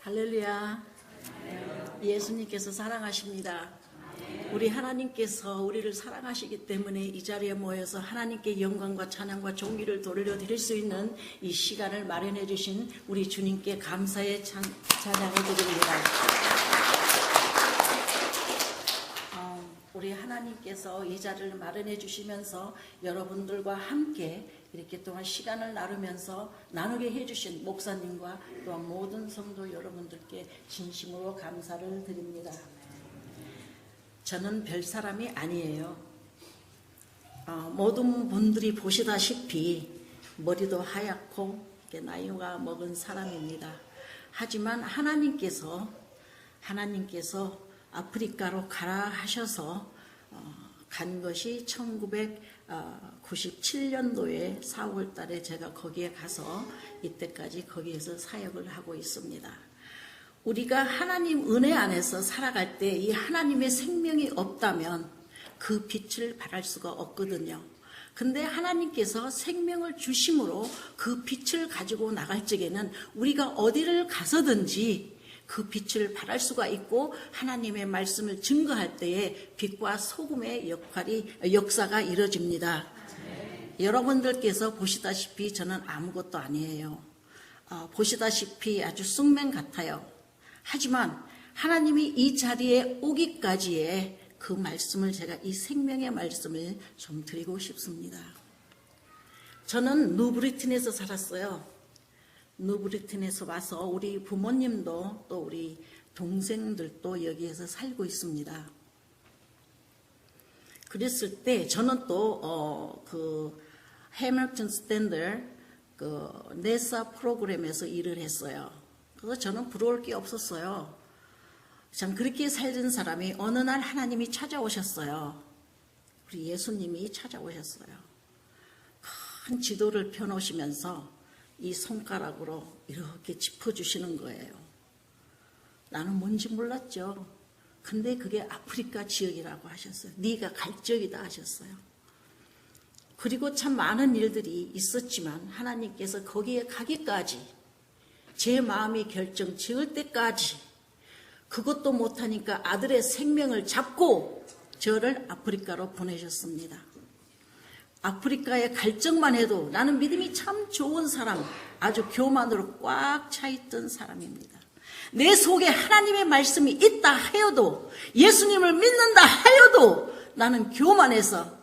할렐루야. 예수님께서 사랑하십니다. 우리 하나님께서 우리를 사랑하시기 때문에 이 자리에 모여서 하나님께 영광과 찬양과 존귀를 돌려드릴 수 있는 이 시간을 마련해 주신 우리 주님께 감사의 찬양을 드립니다. 우리 하나님께서 이 자리를 마련해 주시면서 여러분들과 함께 이렇게 동안 시간을 나누게 해주신 목사님과 또한 모든 성도 여러분들께 진심으로 감사를 드립니다. 저는 별 사람이 아니에요. 모든 분들이 보시다시피 머리도 하얗고 나이가 먹은 사람입니다. 하지만 하나님께서 아프리카로 가라 하셔서 간 것이 1997년도에 4월 달에 제가 거기에 가서 이때까지 거기에서 사역을 하고 있습니다. 우리가 하나님 은혜 안에서 살아갈 때 이 하나님의 생명이 없다면 그 빛을 발할 수가 없거든요. 근데 하나님께서 생명을 주심으로 그 빛을 가지고 나갈 적에는 우리가 어디를 가서든지 그 빛을 발할 수가 있고 하나님의 말씀을 증거할 때에 빛과 소금의 역사가 이루어집니다. 여러분들께서 보시다시피 저는 아무것도 아니에요. 보시다시피 아주 쑥맨 같아요. 하지만 하나님이 이 자리에 오기까지의 그 말씀을 제가 이 생명의 말씀을 좀 드리고 싶습니다. 저는 누브리튼에서 살았어요. 누브리튼에서 와서 우리 부모님도 또 우리 동생들도 여기에서 살고 있습니다. 그랬을 때 저는 또 그 해밀턴 스탠더 그 네사 프로그램에서 일을 했어요. 그래서 저는 부러울 게 없었어요. 참 그렇게 살던 사람이 어느 날 하나님이 찾아오셨어요. 우리 예수님이 찾아오셨어요. 큰 지도를 펴놓으시면서 이 손가락으로 이렇게 짚어주시는 거예요. 나는 뭔지 몰랐죠. 근데 그게 아프리카 지역이라고 하셨어요. 네가 갈 지역이다 하셨어요. 그리고 참 많은 일들이 있었지만 하나님께서 거기에 가기까지 제 마음이 결정 지을 때까지 그것도 못하니까 아들의 생명을 잡고 저를 아프리카로 보내셨습니다. 아프리카에 갈 적만 해도 나는 믿음이 참 좋은 사람, 아주 교만으로 꽉 차있던 사람입니다. 내 속에 하나님의 말씀이 있다 하여도 예수님을 믿는다 하여도 나는 교만해서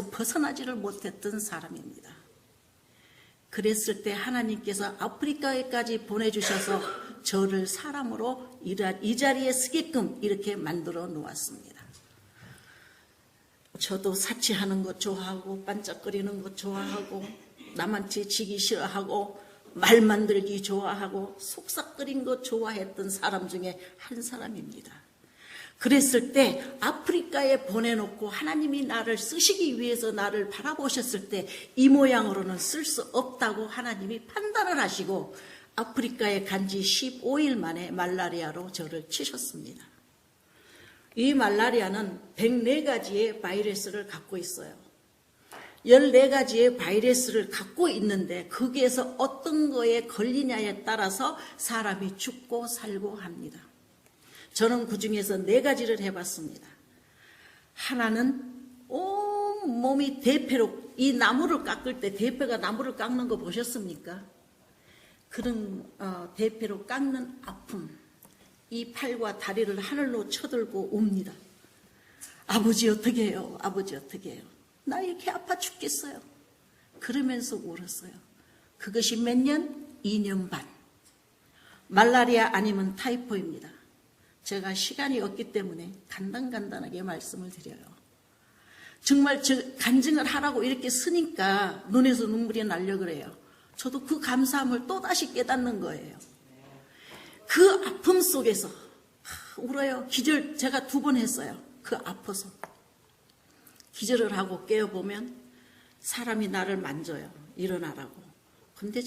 벗어나지를 못했던 사람입니다. 그랬을 때 하나님께서 아프리카에까지 보내주셔서 저를 사람으로 이 자리에 서게끔 이렇게 만들어 놓았습니다. 저도 사치하는 것 좋아하고 반짝거리는 것 좋아하고 남한테 지기 싫어하고 말 만들기 좋아하고 속삭거린 것 좋아했던 사람 중에 한 사람입니다. 그랬을 때 아프리카에 보내놓고 하나님이 나를 쓰시기 위해서 나를 바라보셨을 때 이 모양으로는 쓸 수 없다고 하나님이 판단을 하시고 아프리카에 간 지 15일 만에 말라리아로 저를 치셨습니다. 이 말라리아는 104가지의 바이러스를 갖고 있어요. 14가지의 바이러스를 갖고 있는데 거기에서 어떤 거에 걸리냐에 따라서 사람이 죽고 살고 합니다. 저는 그 중에서 4가지를 해봤습니다. 하나는 온 몸이 대패로, 이 나무를 깎을 때 대패가 나무를 깎는 거 보셨습니까? 그런 대패로 깎는 아픔. 이 팔과 다리를 하늘로 쳐들고 옵니다. 아버지 어떻게 해요? 아버지 어떻게 해요? 나 이렇게 아파 죽겠어요. 그러면서 울었어요. 그것이 몇 년? 2년 반. 말라리아 아니면 타이포입니다. 제가 시간이 없기 때문에 간단하게 말씀을 드려요. 정말 간증을 하라고 이렇게 쓰니까 눈에서 눈물이 나려 그래요. 저도 그 감사함을 또다시 깨닫는 거예요. 그 아픔 속에서 울어요. 기절 제가 2번 했어요. 그 아파서. 기절을 하고 깨어보면 사람이 나를 만져요. 일어나라고. 근데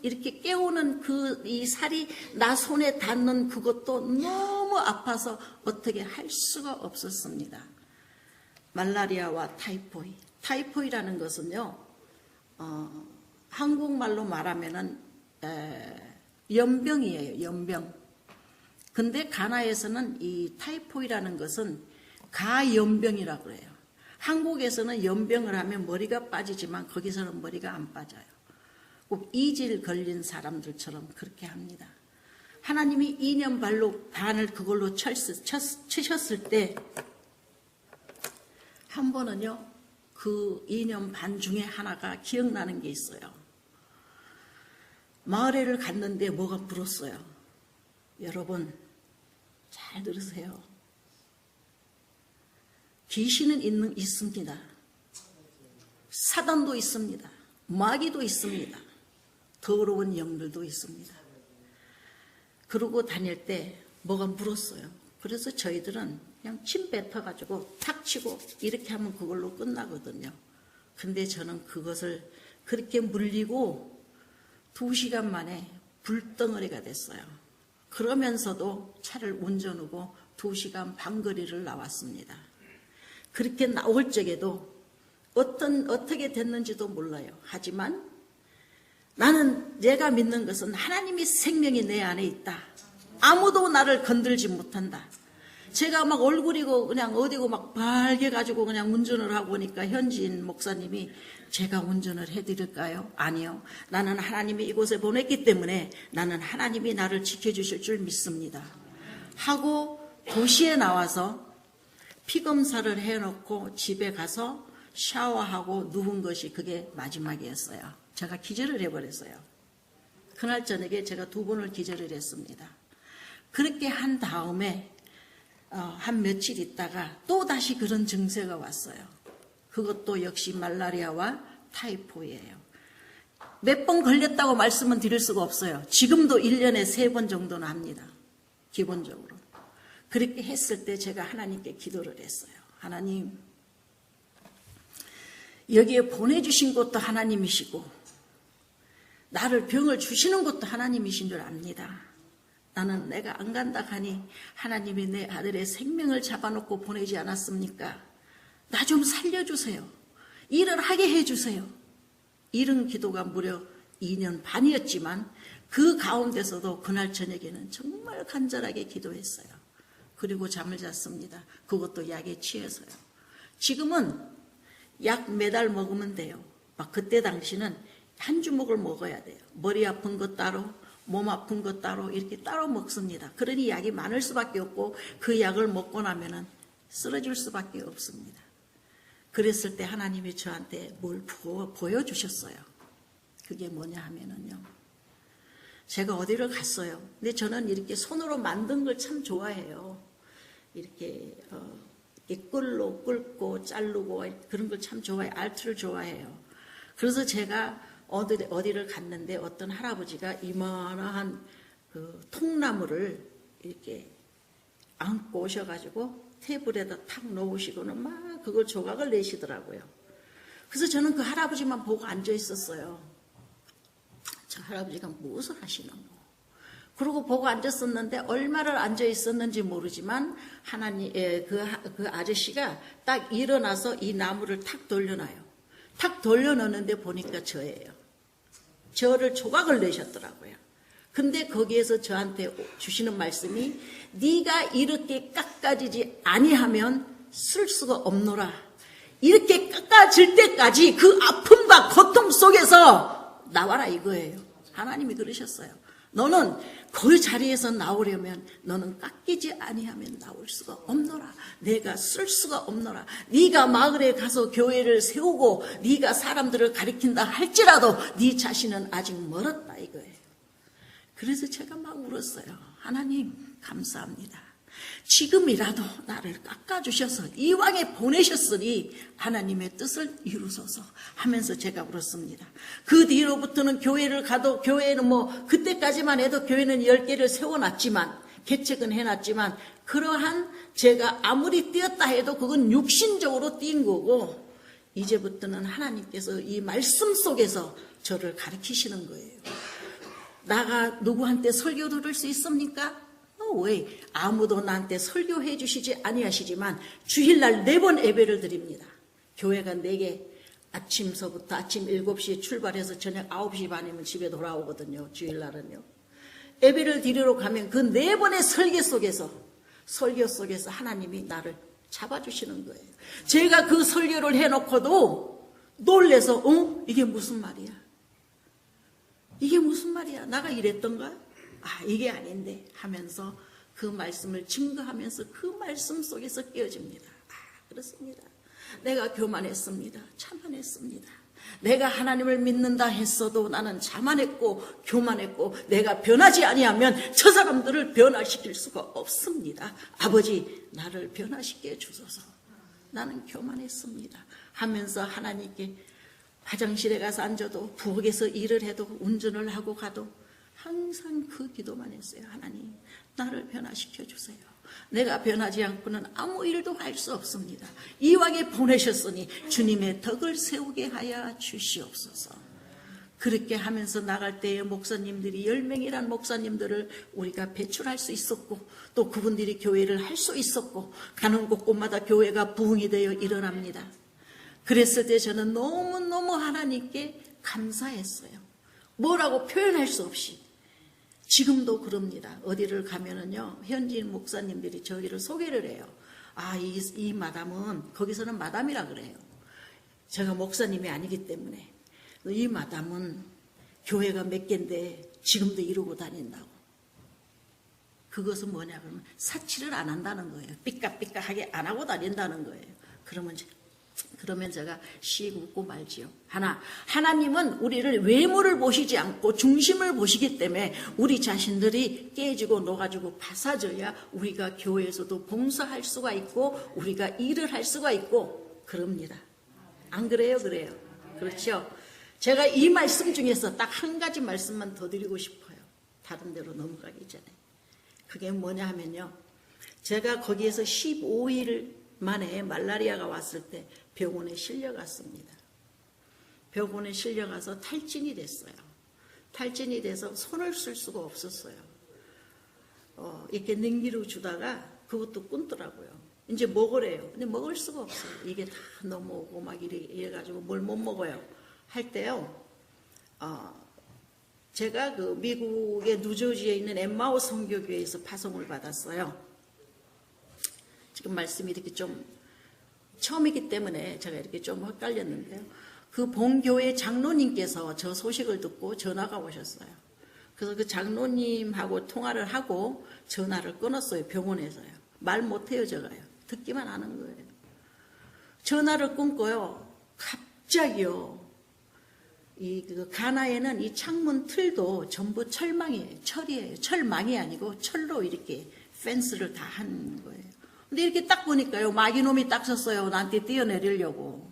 이렇게 깨우는 이 살이 나 손에 닿는 그것도 너무 아파서 어떻게 할 수가 없었습니다. 말라리아와 타이포이. 타이포이라는 것은요, 한국말로 말하면은 연병이에요. 연병. 근데 가나에서는 이 타이포이드라는 것은 가연병이라고 그래요. 한국에서는 연병을 하면 머리가 빠지지만 거기서는 머리가 안 빠져요. 꼭 이질 걸린 사람들처럼 그렇게 합니다. 하나님이 2년 반을 그걸로 치셨을 때 한 번은요, 그 2년 반 중에 하나가 기억나는 게 있어요. 마을에를 갔는데 뭐가 불었어요. 여러분 잘 들으세요. 귀신은 있습니다. 사단도 있습니다. 마귀도 있습니다. 더러운 영들도 있습니다. 그러고 다닐 때 뭐가 물었어요. 그래서 저희들은 그냥 침 뱉어가지고 탁 치고 이렇게 하면 그걸로 끝나거든요. 근데 저는 그것을 그렇게 물리고 2시간 만에 불덩어리가 됐어요. 그러면서도 차를 운전하고 2시간 반 거리를 나왔습니다. 그렇게 나올 적에도 어떻게 됐는지도 몰라요. 하지만 나는 내가 믿는 것은 하나님의 생명이 내 안에 있다. 아무도 나를 건들지 못한다. 제가 막 얼굴이고 그냥 어디고 막 빨개가지고 그냥 운전을 하고 오니까 현지인 목사님이 제가 운전을 해드릴까요? 아니요. 나는 하나님이 이곳에 보냈기 때문에 나는 하나님이 나를 지켜주실 줄 믿습니다. 하고 도시에 나와서 피검사를 해놓고 집에 가서 샤워하고 누운 것이 그게 마지막이었어요. 제가 기절을 해버렸어요. 그날 저녁에 제가 2번을 기절을 했습니다. 그렇게 한 다음에 한 며칠 있다가 또 다시 그런 증세가 왔어요. 그것도 역시 말라리아와 타이포이드예요. 몇 번 걸렸다고 말씀은 드릴 수가 없어요. 지금도 1년에 3번 정도는 합니다. 기본적으로. 그렇게 했을 때 제가 하나님께 기도를 했어요. 하나님, 여기에 보내주신 것도 하나님이시고 나를 병을 주시는 것도 하나님이신 줄 압니다. 나는 내가 안 간다 하니 하나님이 내 아들의 생명을 잡아놓고 보내지 않았습니까? 나 좀 살려주세요. 일을 하게 해주세요. 이런 기도가 무려 2년 반이었지만 그 가운데서도 그날 저녁에는 정말 간절하게 기도했어요. 그리고 잠을 잤습니다. 그것도 약에 취해서요. 지금은 약 매달 먹으면 돼요. 막 그때 당시는 한 주먹을 먹어야 돼요. 머리 아픈 것 따로, 몸 아픈 것 따로 이렇게 따로 먹습니다. 그러니 약이 많을 수밖에 없고 그 약을 먹고 나면은 쓰러질 수밖에 없습니다. 그랬을 때 하나님이 저한테 뭘 보여주셨어요. 그게 뭐냐 하면은요. 제가 어디를 갔어요. 근데 저는 이렇게 손으로 만든 걸 참 좋아해요. 이렇게 끌로 끓고 자르고 그런 걸 참 좋아해요. 알트를 좋아해요. 그래서 제가 어디를 갔는데 어떤 할아버지가 이만한 그 통나무를 이렇게 안고 오셔가지고 테이블에다 탁 놓으시고는 막 그걸 조각을 내시더라고요. 그래서 저는 그 할아버지만 보고 앉아 있었어요. 저 할아버지가 무엇을 하시는 거? 그러고 보고 앉았었는데 얼마를 앉아 있었는지 모르지만 그 아저씨가 딱 일어나서 이 나무를 탁 돌려놔요. 탁 돌려놓는데 보니까 저예요. 저를 조각을 내셨더라고요. 근데 거기에서 저한테 주시는 말씀이 네가 이렇게 깎아지지 아니하면 쓸 수가 없노라. 이렇게 깎아질 때까지 그 아픔과 고통 속에서 나와라 이거예요. 하나님이 그러셨어요. 너는 그 자리에서 나오려면 너는 깎이지 아니하면 나올 수가 없노라. 내가 쓸 수가 없노라. 네가 마을에 가서 교회를 세우고 네가 사람들을 가리킨다 할지라도 네 자신은 아직 멀었다 이거예요. 그래서 제가 막 울었어요. 하나님 감사합니다. 지금이라도 나를 깎아주셔서 이왕에 보내셨으니 하나님의 뜻을 이루소서 하면서 제가 울었습니다. 그 뒤로부터는 교회를 가도 교회는 그때까지만 해도 교회는 10개를 세워놨지만 개척은 해놨지만 그러한 제가 아무리 뛰었다 해도 그건 육신적으로 뛴 거고 이제부터는 하나님께서 이 말씀 속에서 저를 가르치시는 거예요. 나가 누구한테 설교 들을 수 있습니까? 왜 아무도 나한테 설교해 주시지 아니하시지만 주일날 4번 예배를 드립니다. 교회가 4개 아침서부터 아침 7시에 출발해서 저녁 9시 반이면 집에 돌아오거든요. 주일날은요. 예배를 드리러 가면 그 4번의 설교 속에서 하나님이 나를 잡아주시는 거예요. 제가 그 설교를 해놓고도 놀래서 이게 무슨 말이야? 이게 무슨 말이야? 나가 이랬던가? 이게 아닌데 하면서 그 말씀을 증거하면서 그 말씀 속에서 깨어집니다. 그렇습니다. 내가 교만했습니다. 자만했습니다. 내가 하나님을 믿는다 했어도 나는 자만했고 교만했고 내가 변하지 아니하면 저 사람들을 변화시킬 수가 없습니다. 아버지 나를 변화시켜 주소서. 나는 교만했습니다 하면서 하나님께 화장실에 가서 앉아도 부엌에서 일을 해도 운전을 하고 가도 항상 그 기도만 했어요. 하나님 나를 변화시켜 주세요. 내가 변하지 않고는 아무 일도 할 수 없습니다. 이왕에 보내셨으니 주님의 덕을 세우게 하여 주시옵소서. 그렇게 하면서 나갈 때에 목사님들이 10명이란 목사님들을 우리가 배출할 수 있었고 또 그분들이 교회를 할 수 있었고 가는 곳곳마다 교회가 부흥이 되어 일어납니다. 그랬을 때 저는 너무너무 하나님께 감사했어요. 뭐라고 표현할 수 없이. 지금도 그럽니다. 어디를 가면은요, 현지인 목사님들이 저희를 소개를 해요. 이 마담은, 거기서는 마담이라 그래요. 제가 목사님이 아니기 때문에. 이 마담은 교회가 몇 개인데 지금도 이루고 다닌다고. 그것은 뭐냐 그러면 사치를 안 한다는 거예요. 삐까삐까하게 안 하고 다닌다는 거예요. 그러면 제가 씩 웃고 말지요. 하나님은 우리를 외모를 보시지 않고 중심을 보시기 때문에 우리 자신들이 깨지고 녹아지고 파사져야 우리가 교회에서도 봉사할 수가 있고 우리가 일을 할 수가 있고 그럽니다. 안 그래요? 그래요. 그렇죠? 제가 이 말씀 중에서 딱 한 가지 말씀만 더 드리고 싶어요. 다른 데로 넘어가기 전에. 그게 뭐냐 하면요. 제가 거기에서 15일 만에 말라리아가 왔을 때 병원에 실려갔습니다. 병원에 실려가서 탈진이 됐어요. 탈진이 돼서 손을 쓸 수가 없었어요. 이렇게 능기로 주다가 그것도 끊더라고요. 이제 먹으래요. 근데 먹을 수가 없어요. 이게 다 넘어오고 막 이래가지고 뭘 못 먹어요. 할 때요. 제가 그 미국의 뉴저지에 있는 엠마오 선교교회에서 파송을 받았어요. 지금 말씀이 이렇게 좀 처음이기 때문에 제가 이렇게 좀 헷갈렸는데요. 그 본교회 장로님께서 저 소식을 듣고 전화가 오셨어요. 그래서 그 장로님하고 통화를 하고 전화를 끊었어요. 병원에서요. 말 못해요, 제가요. 듣기만 하는 거예요. 전화를 끊고요. 갑자기요. 그 가나에는 이 창문 틀도 전부 철망이에요. 철이에요. 철망이 아니고 철로 이렇게 펜스를 다 한 거예요. 근데 이렇게 딱 보니까요, 마귀놈이 딱 섰어요. 나한테 뛰어내리려고.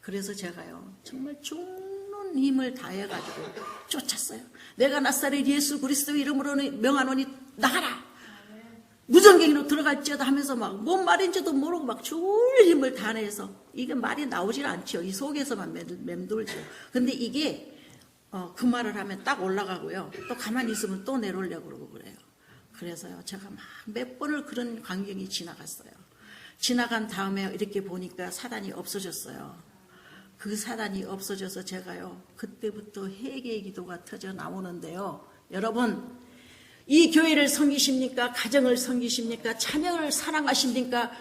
그래서 제가요, 정말 죽는 힘을 다해가지고 쫓았어요. 내가 나사렛 예수 그리스도 이름으로 명하노니 나가라. 무전갱이로 들어갈지어다 하면서 막 뭔 말인지도 모르고 막 죽을 힘을 다해서 이게 말이 나오질 않죠. 이 속에서만 맴돌죠. 근데 이게 그 말을 하면 딱 올라가고요. 또 가만히 있으면 또 내려오려고 그러고 그래요. 그래서요, 제가 막 몇 번을 그런 광경이 지나갔어요. 지나간 다음에 이렇게 보니까 사단이 없어졌어요. 그 사단이 없어져서 제가요, 그때부터 회개의 기도가 터져 나오는데요. 여러분, 이 교회를 섬기십니까? 가정을 섬기십니까? 자녀를 사랑하십니까?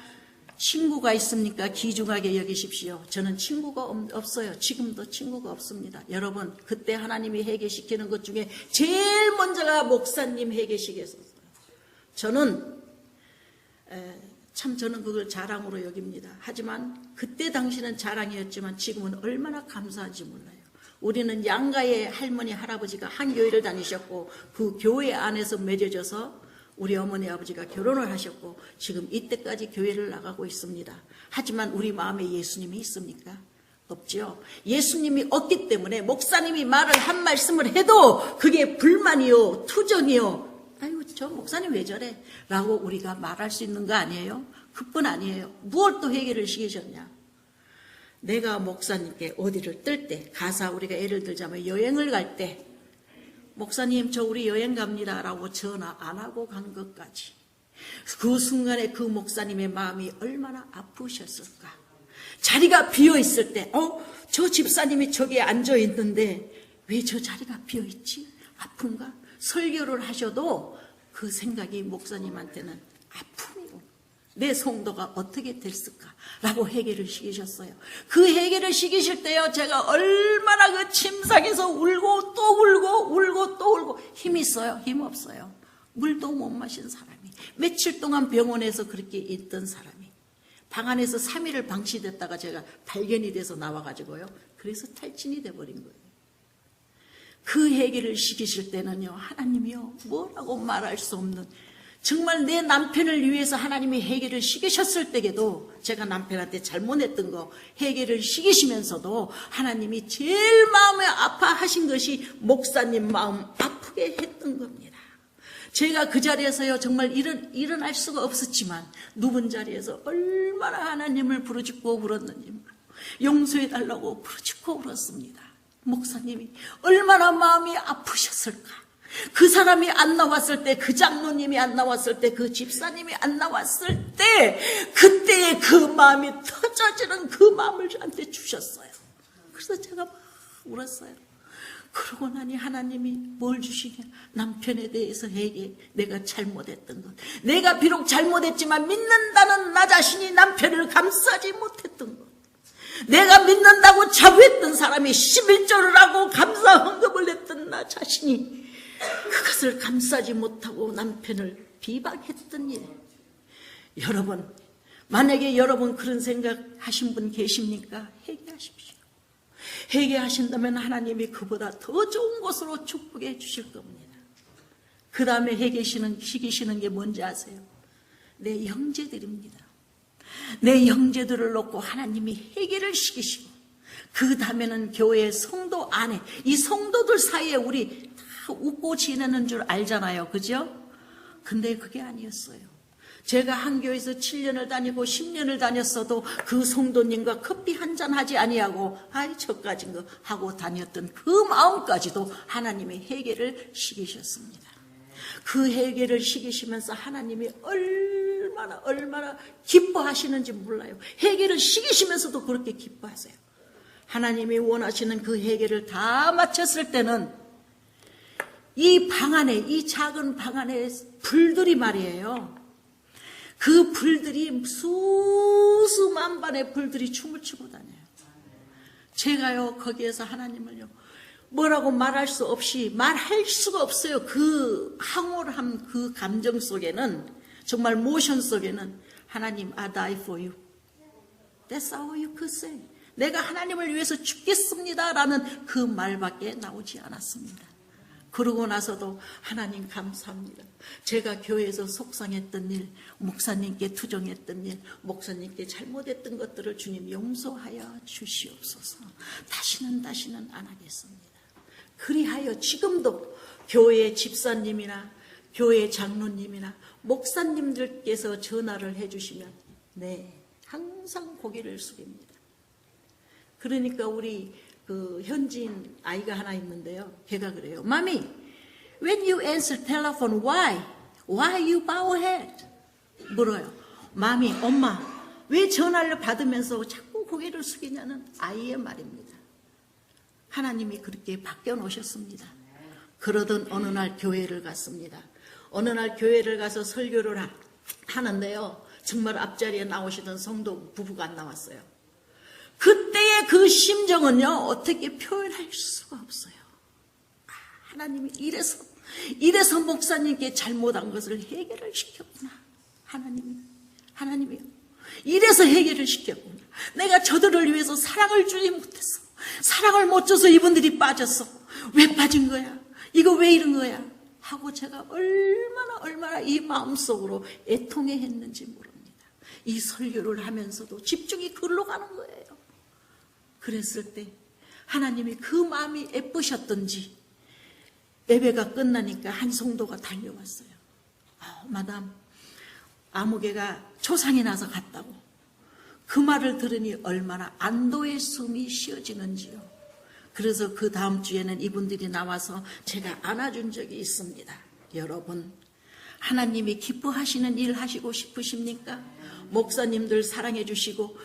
친구가 있습니까? 귀중하게 여기십시오. 저는 친구가 없어요. 지금도 친구가 없습니다. 여러분, 그때 하나님이 회개시키는 것 중에 제일 먼저가 목사님 회개시켰어요. 저는 그걸 자랑으로 여깁니다. 하지만 그때 당시는 자랑이었지만 지금은 얼마나 감사한지 몰라요. 우리는 양가의 할머니 할아버지가 한 교회를 다니셨고 그 교회 안에서 맺어져서 우리 어머니 아버지가 결혼을 하셨고 지금 이때까지 교회를 나가고 있습니다. 하지만 우리 마음에 예수님이 있습니까? 없죠. 예수님이 없기 때문에 목사님이 한 말씀을 해도 그게 불만이요, 투정이요. 아이고 저 목사님 왜 저래? 라고 우리가 말할 수 있는 거 아니에요? 그뿐 아니에요. 무엇 또 회개를 시키셨냐? 내가 목사님께 어디를 뜰 때, 가사 우리가 예를 들자면 여행을 갈 때 목사님 저 우리 여행 갑니다 라고 전화 안 하고 간 것까지 그 순간에 그 목사님의 마음이 얼마나 아프셨을까. 자리가 비어있을 때 저 집사님이 저기에 앉아있는데 왜 저 자리가 비어있지? 아픈가? 설교를 하셔도 그 생각이 목사님한테는 아픔이고 내 성도가 어떻게 됐을까라고 회개를 시키셨어요. 그 회개를 시키실 때요, 제가 얼마나 그 침상에서 울고 또 울고 울고 또 울고, 힘 있어요? 힘 없어요? 물도 못 마신 사람이, 며칠 동안 병원에서 그렇게 있던 사람이 방 안에서 3일을 방치됐다가 제가 발견이 돼서 나와가지고요, 그래서 탈진이 돼버린 거예요. 그 회개를 시키실 때는요, 하나님이요, 뭐라고 말할 수 없는, 정말 내 남편을 위해서 하나님이 회개를 시키셨을 때에도 제가 남편한테 잘못했던 거 회개를 시키시면서도 하나님이 제일 마음에 아파하신 것이 목사님 마음 아프게 했던 겁니다. 제가 그 자리에서요, 정말 일어날 수가 없었지만 누운 자리에서 얼마나 하나님을 부르짖고 울었는지, 용서해달라고 부르짖고 울었습니다. 목사님이 얼마나 마음이 아프셨을까. 그 사람이 안 나왔을 때, 그 장로님이 안 나왔을 때, 그 집사님이 안 나왔을 때, 그때의 그 마음이 터져지는 그 마음을 저한테 주셨어요. 그래서 제가 막 울었어요. 그러고 나니 하나님이 뭘 주시냐? 남편에 대해서 회개, 내가 잘못했던 것, 내가 비록 잘못했지만 믿는다는 나 자신이 남편을 감싸지 못했던 것, 내가 믿는다고 자부했던 사람이 11조를 하고 감사 헌금을 냈던 나 자신이 그것을 감싸지 못하고 남편을 비방했던 일. 여러분, 만약에 여러분 그런 생각하신 분 계십니까? 회개하십시오. 회개하신다면 하나님이 그보다 더 좋은 곳으로 축복해 주실 겁니다. 그 다음에 시키시는 게 뭔지 아세요? 내 형제들입니다. 내 형제들을 놓고 하나님이 회개를 시키시고, 그 다음에는 교회 성도 안에, 이 성도들 사이에 우리 다 웃고 지내는 줄 알잖아요. 그죠? 근데 그게 아니었어요. 제가 한 교회에서 7년을 다니고 10년을 다녔어도 그 성도님과 커피 한잔 하지 아니하고 아이 저까진 거 하고 다녔던 그 마음까지도 하나님이 회개를 시키셨습니다. 그 회개를 시키시면서 하나님이 얼마나 기뻐하시는지 몰라요. 회개를 시키시면서도 그렇게 기뻐하세요. 하나님이 원하시는 그 회개를 다 마쳤을 때는 이 방 안에, 이 작은 방 안에 불들이 말이에요. 그 불들이 수수만반의 불들이 춤을 추고 다녀요. 제가요, 거기에서 하나님을요, 뭐라고 말할 수 없이, 말할 수가 없어요. 그 황홀한 그 감정 속에는, 정말 모션 속에는 하나님, I die for you. That's all you could say. 내가 하나님을 위해서 죽겠습니다 라는 그 말밖에 나오지 않았습니다. 그러고 나서도 하나님 감사합니다. 제가 교회에서 속상했던 일, 목사님께 투정했던 일, 목사님께 잘못했던 것들을 주님 용서하여 주시옵소서. 다시는 안 하겠습니다. 그리하여 지금도 교회 집사님이나 교회 장로님이나 목사님들께서 전화를 해주시면 네, 항상 고개를 숙입니다. 그러니까 우리 그 현지인 아이가 하나 있는데요, 걔가 그래요. Mommy, when you answer telephone, why you bow head? 물어요. 마미, 엄마, 왜 전화를 받으면서 자꾸 고개를 숙이냐는 아이의 말입니다. 하나님이 그렇게 바뀌어 놓으셨습니다. 그러던 어느 날 교회를 갔습니다. 어느 날 교회를 가서 설교를 하는데요, 정말 앞자리에 나오시던 성도 부부가 안 나왔어요. 그때의 그 심정은요, 어떻게 표현할 수가 없어요. 하나님이 이래서 목사님께 잘못한 것을 해결을 시켰구나. 하나님이요. 이래서 해결을 시켰구나. 내가 저들을 위해서 사랑을 주지 못했어. 사랑을 못 줘서 이분들이 빠졌어. 왜 빠진 거야? 이거 왜 이런 거야? 하고 제가 얼마나 이 마음속으로 애통해 했는지 모릅니다. 이 설교를 하면서도 집중이 글로 가는 거예요. 그랬을 때 하나님이 그 마음이 예쁘셨던지 예배가 끝나니까 한 성도가 달려왔어요. 마담, 아무개가 초상이 나서 갔다고. 그 말을 들으니 얼마나 안도의 숨이 쉬어지는지요. 그래서 그 다음 주에는 이분들이 나와서 제가 안아준 적이 있습니다. 여러분, 하나님이 기뻐하시는 일 하시고 싶으십니까? 목사님들 사랑해 주시고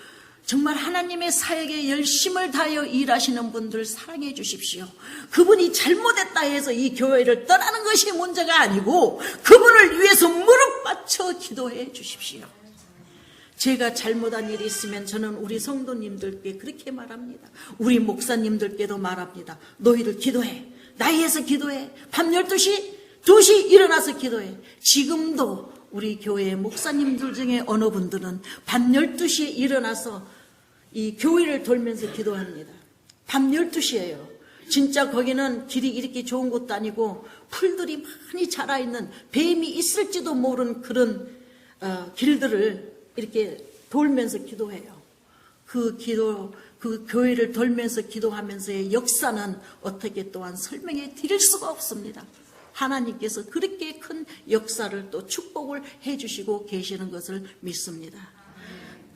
정말 하나님의 사역에 열심을 다하여 일하시는 분들 사랑해 주십시오. 그분이 잘못했다 해서 이 교회를 떠나는 것이 문제가 아니고 그분을 위해서 무릎 받쳐 기도해 주십시오. 제가 잘못한 일이 있으면 저는 우리 성도님들께 그렇게 말합니다. 우리 목사님들께도 말합니다. 너희들 기도해. 나에 위해서 기도해. 밤 12시, 2시 일어나서 기도해. 지금도 우리 교회 목사님들 중에 어느 분들은 밤 12시에 일어나서 이 교회를 돌면서 기도합니다. 밤 12시예요. 진짜 거기는 길이 이렇게 좋은 곳도 아니고 풀들이 많이 자라있는 뱀이 있을지도 모르는 그런 길들을 이렇게 돌면서 기도해요. 그 교회를 돌면서 기도하면서의 역사는 어떻게 또한 설명해 드릴 수가 없습니다. 하나님께서 그렇게 큰 역사를 또 축복을 해주시고 계시는 것을 믿습니다.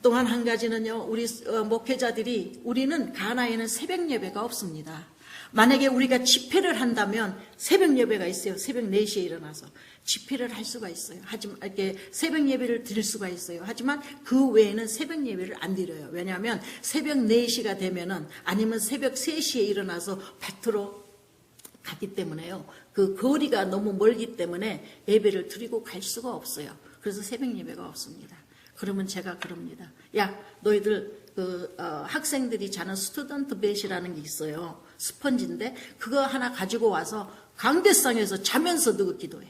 또한 한 가지는요, 우리 목회자들이, 우리는 가나에는 새벽 예배가 없습니다. 만약에 우리가 집회를 한다면 새벽 예배가 있어요. 새벽 4시에 일어나서 집회를 할 수가 있어요. 하지만 이렇게 새벽 예배를 드릴 수가 있어요. 하지만 그 외에는 새벽 예배를 안 드려요. 왜냐하면 새벽 4시가 되면은, 아니면 새벽 3시에 일어나서 밭으로 가기 때문에요. 그 거리가 너무 멀기 때문에 예배를 드리고 갈 수가 없어요. 그래서 새벽 예배가 없습니다. 그러면 제가 그럽니다. 야, 너희들 학생들이 자는 스튜던트 벳이라는 게 있어요. 스펀지인데 그거 하나 가지고 와서 강대상에서 자면서 너 기도해.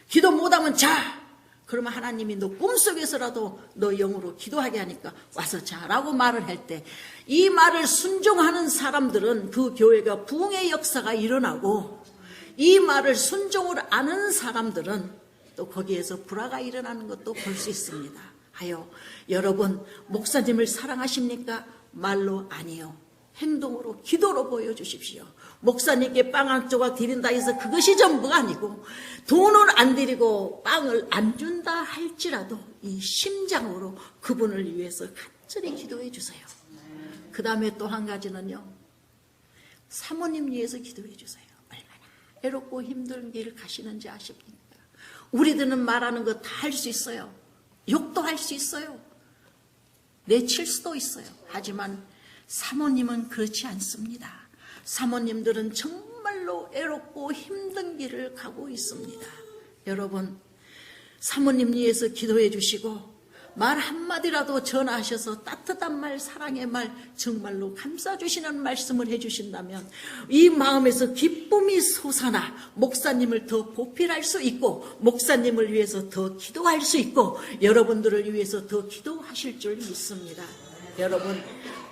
기도 못하면 자. 그러면 하나님이 너 꿈속에서라도 너 영으로 기도하게 하니까 와서 자라고 말을 할 때, 이 말을 순종하는 사람들은 그 교회가 부흥의 역사가 일어나고, 이 말을 순종을 아는 사람들은 또 거기에서 불화가 일어나는 것도 볼 수 있습니다. 하여 여러분, 목사님을 사랑하십니까? 말로 아니요, 행동으로, 기도로 보여주십시오. 목사님께 빵 한 조각 드린다 해서 그것이 전부가 아니고, 돈을 안 드리고 빵을 안 준다 할지라도 이 심장으로 그분을 위해서 간절히 기도해 주세요. 그 다음에 또 한 가지는요, 사모님 위해서 기도해 주세요. 얼마나 외롭고 힘든 길 가시는지 아십니까? 우리들은 말하는 거 다 할 수 있어요. 욕도 할 수 있어요. 내칠 수도 있어요. 하지만 사모님은 그렇지 않습니다. 사모님들은 정말로 애롭고 힘든 길을 가고 있습니다. 여러분, 사모님 위해서 기도해 주시고, 말 한마디라도 전하셔서 따뜻한 말, 사랑의 말, 정말로 감싸주시는 말씀을 해주신다면 이 마음에서 기쁨이 솟아나 목사님을 더 보필할 수 있고, 목사님을 위해서 더 기도할 수 있고, 여러분들을 위해서 더 기도하실 줄 믿습니다. 여러분,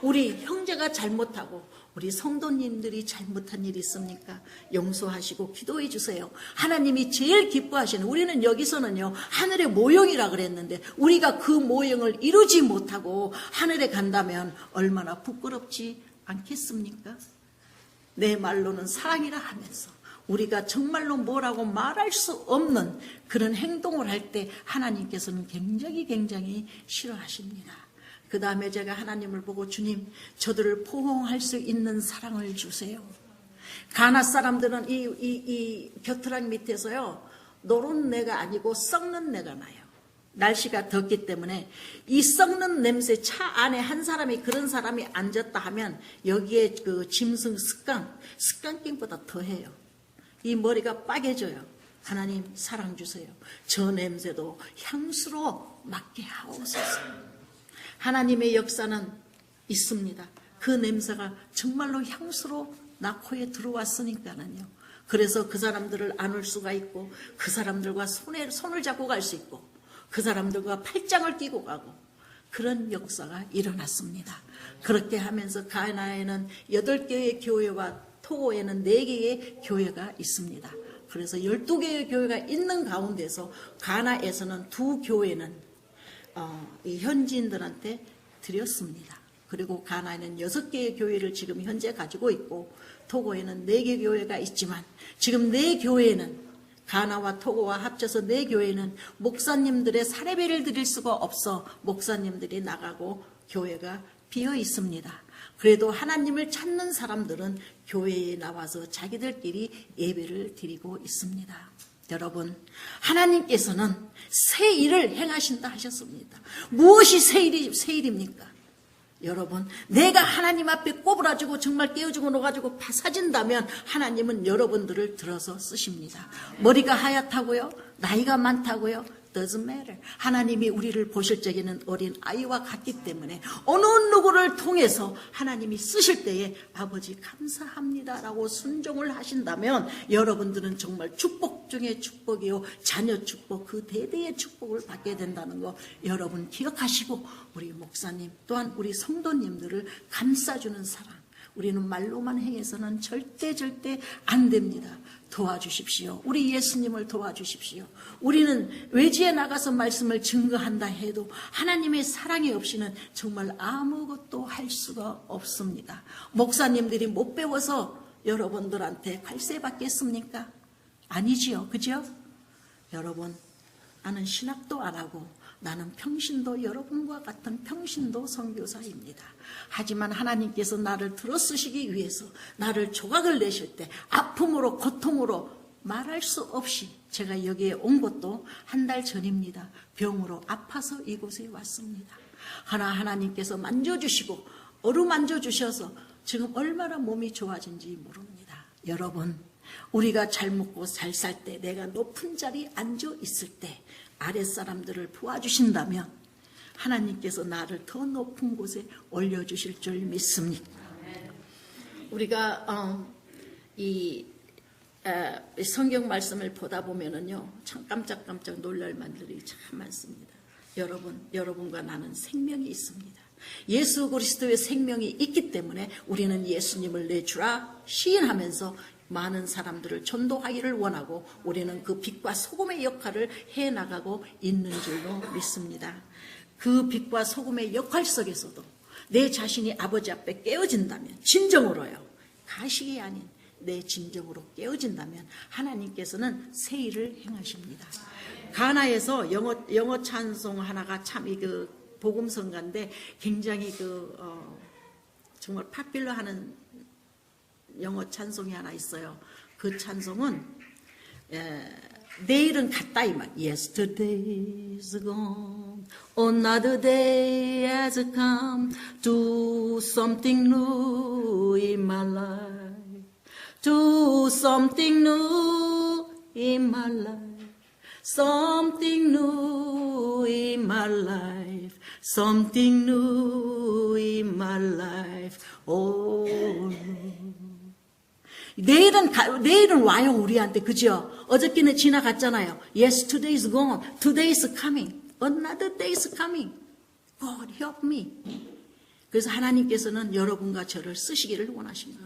우리 형제가 잘못하고 우리 성도님들이 잘못한 일이 있습니까? 용서하시고 기도해 주세요. 하나님이 제일 기뻐하시는, 우리는 여기서는요 하늘의 모형이라 그랬는데, 우리가 그 모형을 이루지 못하고 하늘에 간다면 얼마나 부끄럽지 않겠습니까? 내 말로는 사랑이라 하면서 우리가 정말로 뭐라고 말할 수 없는 그런 행동을 할 때 하나님께서는 굉장히 싫어하십니다. 그 다음에 제가 하나님을 보고, 주님, 저들을 포옹할 수 있는 사랑을 주세요. 가나 사람들은 이 겨트락 밑에서요, 노릇내가 아니고 썩는 내가 나요. 날씨가 덥기 때문에 이 썩는 냄새, 차 안에 한 사람이, 그런 사람이 앉았다 하면 여기에 그 짐승 습관증보다 더해요. 이 머리가 빠개져요. 하나님 사랑 주세요. 저 냄새도 향수로 맡게 하옵소서. 하나님의 역사는 있습니다. 그 냄새가 정말로 향수로 나 코에 들어왔으니까는요. 그래서 그 사람들을 안을 수가 있고, 그 사람들과 손을 잡고 갈 수 있고, 그 사람들과 팔짱을 끼고 가고, 그런 역사가 일어났습니다. 그렇게 하면서 가나에는 8개의 교회와 토고에는 4개의 교회가 있습니다. 그래서 12개의 교회가 있는 가운데서 가나에서는 2교회는 이 현지인들한테 드렸습니다. 그리고 가나에는 6개의 교회를 지금 현재 가지고 있고, 토고에는 4개 교회가 있지만, 지금 4교회는, 가나와 토고와 합쳐서 4교회는 목사님들의 사례배를 드릴 수가 없어 목사님들이 나가고 교회가 비어 있습니다. 그래도 하나님을 찾는 사람들은 교회에 나와서 자기들끼리 예배를 드리고 있습니다. 여러분, 하나님께서는 새 일을 행하신다 하셨습니다. 무엇이 새 일입니까? 여러분, 내가 하나님 앞에 꼬부라지고 정말 깨어지고 녹아지고 파사진다면 하나님은 여러분들을 들어서 쓰십니다. 머리가 하얗다고요? 나이가 많다고요? Doesn't matter. 하나님이 우리를 보실 적에는 어린 아이와 같기 때문에 어느 누구를 통해서 하나님이 쓰실 때에 아버지 감사합니다라고 순종을 하신다면 여러분들은 정말 축복 중에 축복이요, 자녀 축복, 그 대대의 축복을 받게 된다는 거 여러분 기억하시고, 우리 목사님 또한 우리 성도님들을 감싸주는 사랑, 우리는 말로만 행해서는 절대 안 됩니다. 도와주십시오. 우리 예수님을 도와주십시오. 우리는 외지에 나가서 말씀을 증거한다 해도 하나님의 사랑이 없이는 정말 아무것도 할 수가 없습니다. 목사님들이 못 배워서 여러분들한테 관세 받겠습니까? 아니지요. 그죠? 여러분, 나는 신학도 안 하고 나는 평신도, 여러분과 같은 평신도 선교사입니다. 하지만 하나님께서 나를 들어 쓰시기 위해서 나를 조각을 내실 때 아픔으로, 고통으로 말할 수 없이 제가 여기에 온 것도 한 달 전입니다. 병으로 아파서 이곳에 왔습니다. 하나님께서 만져주시고 어루만져 주셔서 지금 얼마나 몸이 좋아진지 모릅니다. 여러분, 우리가 잘 먹고 잘 살 때, 내가 높은 자리에 앉아 있을 때 아랫사람들을 도와주신다면 하나님께서 나를 더 높은 곳에 올려주실 줄 믿습니다. 우리가 이 성경 말씀을 보다 보면은요, 참 깜짝깜짝 놀랄 만들이 참 많습니다. 여러분과 나는 생명이 있습니다. 예수 그리스도의 생명이 있기 때문에 우리는 예수님을 내 주라 시인하면서 많은 사람들을 전도하기를 원하고 우리는 그 빛과 소금의 역할을 해나가고 있는 줄로 믿습니다. 그 빛과 소금의 역할 속에서도 내 자신이 아버지 앞에 깨어진다면, 진정으로요, 가식이 아닌 내 진정으로 깨어진다면 하나님께서는 새 일을 행하십니다. 가나에서 영어 찬송 하나가 참 복음성가인데 굉장히 정말 팝빌러 하는 영어 찬송이 하나 있어요. 그 찬송은 내일은 갔다 이 말. Yesterday is gone, another day has come. Do something new in my life. Do something new in my life. Something new in my life. Something new in my life. Oh Lord. 내일은 와요, 우리한테. 그죠? 어저께는 지나갔잖아요. Yes, today is gone. Today is coming. Another day is coming. God help me. 그래서 하나님께서는 여러분과 저를 쓰시기를 원하십니다.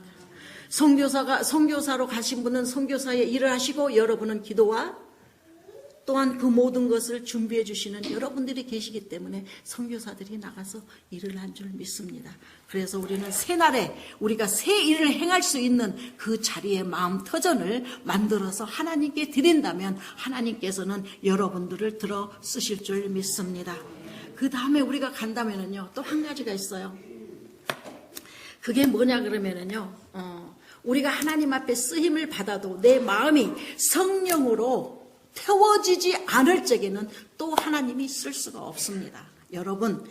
선교사로 가신 분은 선교사의 일을 하시고, 여러분은 기도와 또한 그 모든 것을 준비해 주시는 여러분들이 계시기 때문에 선교사들이 나가서 일을 한 줄 믿습니다. 그래서 우리는 새날에 우리가 새 일을 행할 수 있는 그 자리에 마음 터전을 만들어서 하나님께 드린다면 하나님께서는 여러분들을 들어 쓰실 줄 믿습니다. 그 다음에 우리가 간다면은요, 또 한 가지가 있어요. 그게 뭐냐 그러면은요, 우리가 하나님 앞에 쓰임을 받아도 내 마음이 성령으로 태워지지 않을 적에는 또 하나님이 쓸 수가 없습니다. 여러분,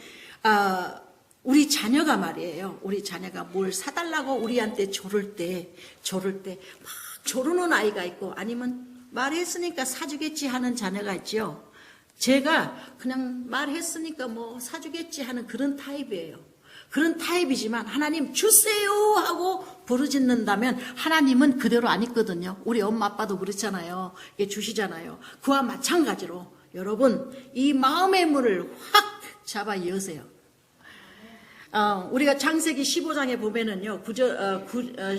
우리 자녀가 말이에요. 우리 자녀가 뭘 사달라고 우리한테 조를 때 막 조르는 아이가 있고, 아니면 말했으니까 사주겠지 하는 자녀가 있죠. 제가 그냥 말했으니까 뭐 사주겠지 하는 그런 타입이에요. 그런 타입이지만 하나님 주세요 하고 부르짖는다면 하나님은 그대로 안 있거든요. 우리 엄마 아빠도 그렇잖아요. 주시잖아요. 그와 마찬가지로 여러분, 이 마음의 문을 확 잡아 여세요. 우리가 창세기 15장에 보면은요,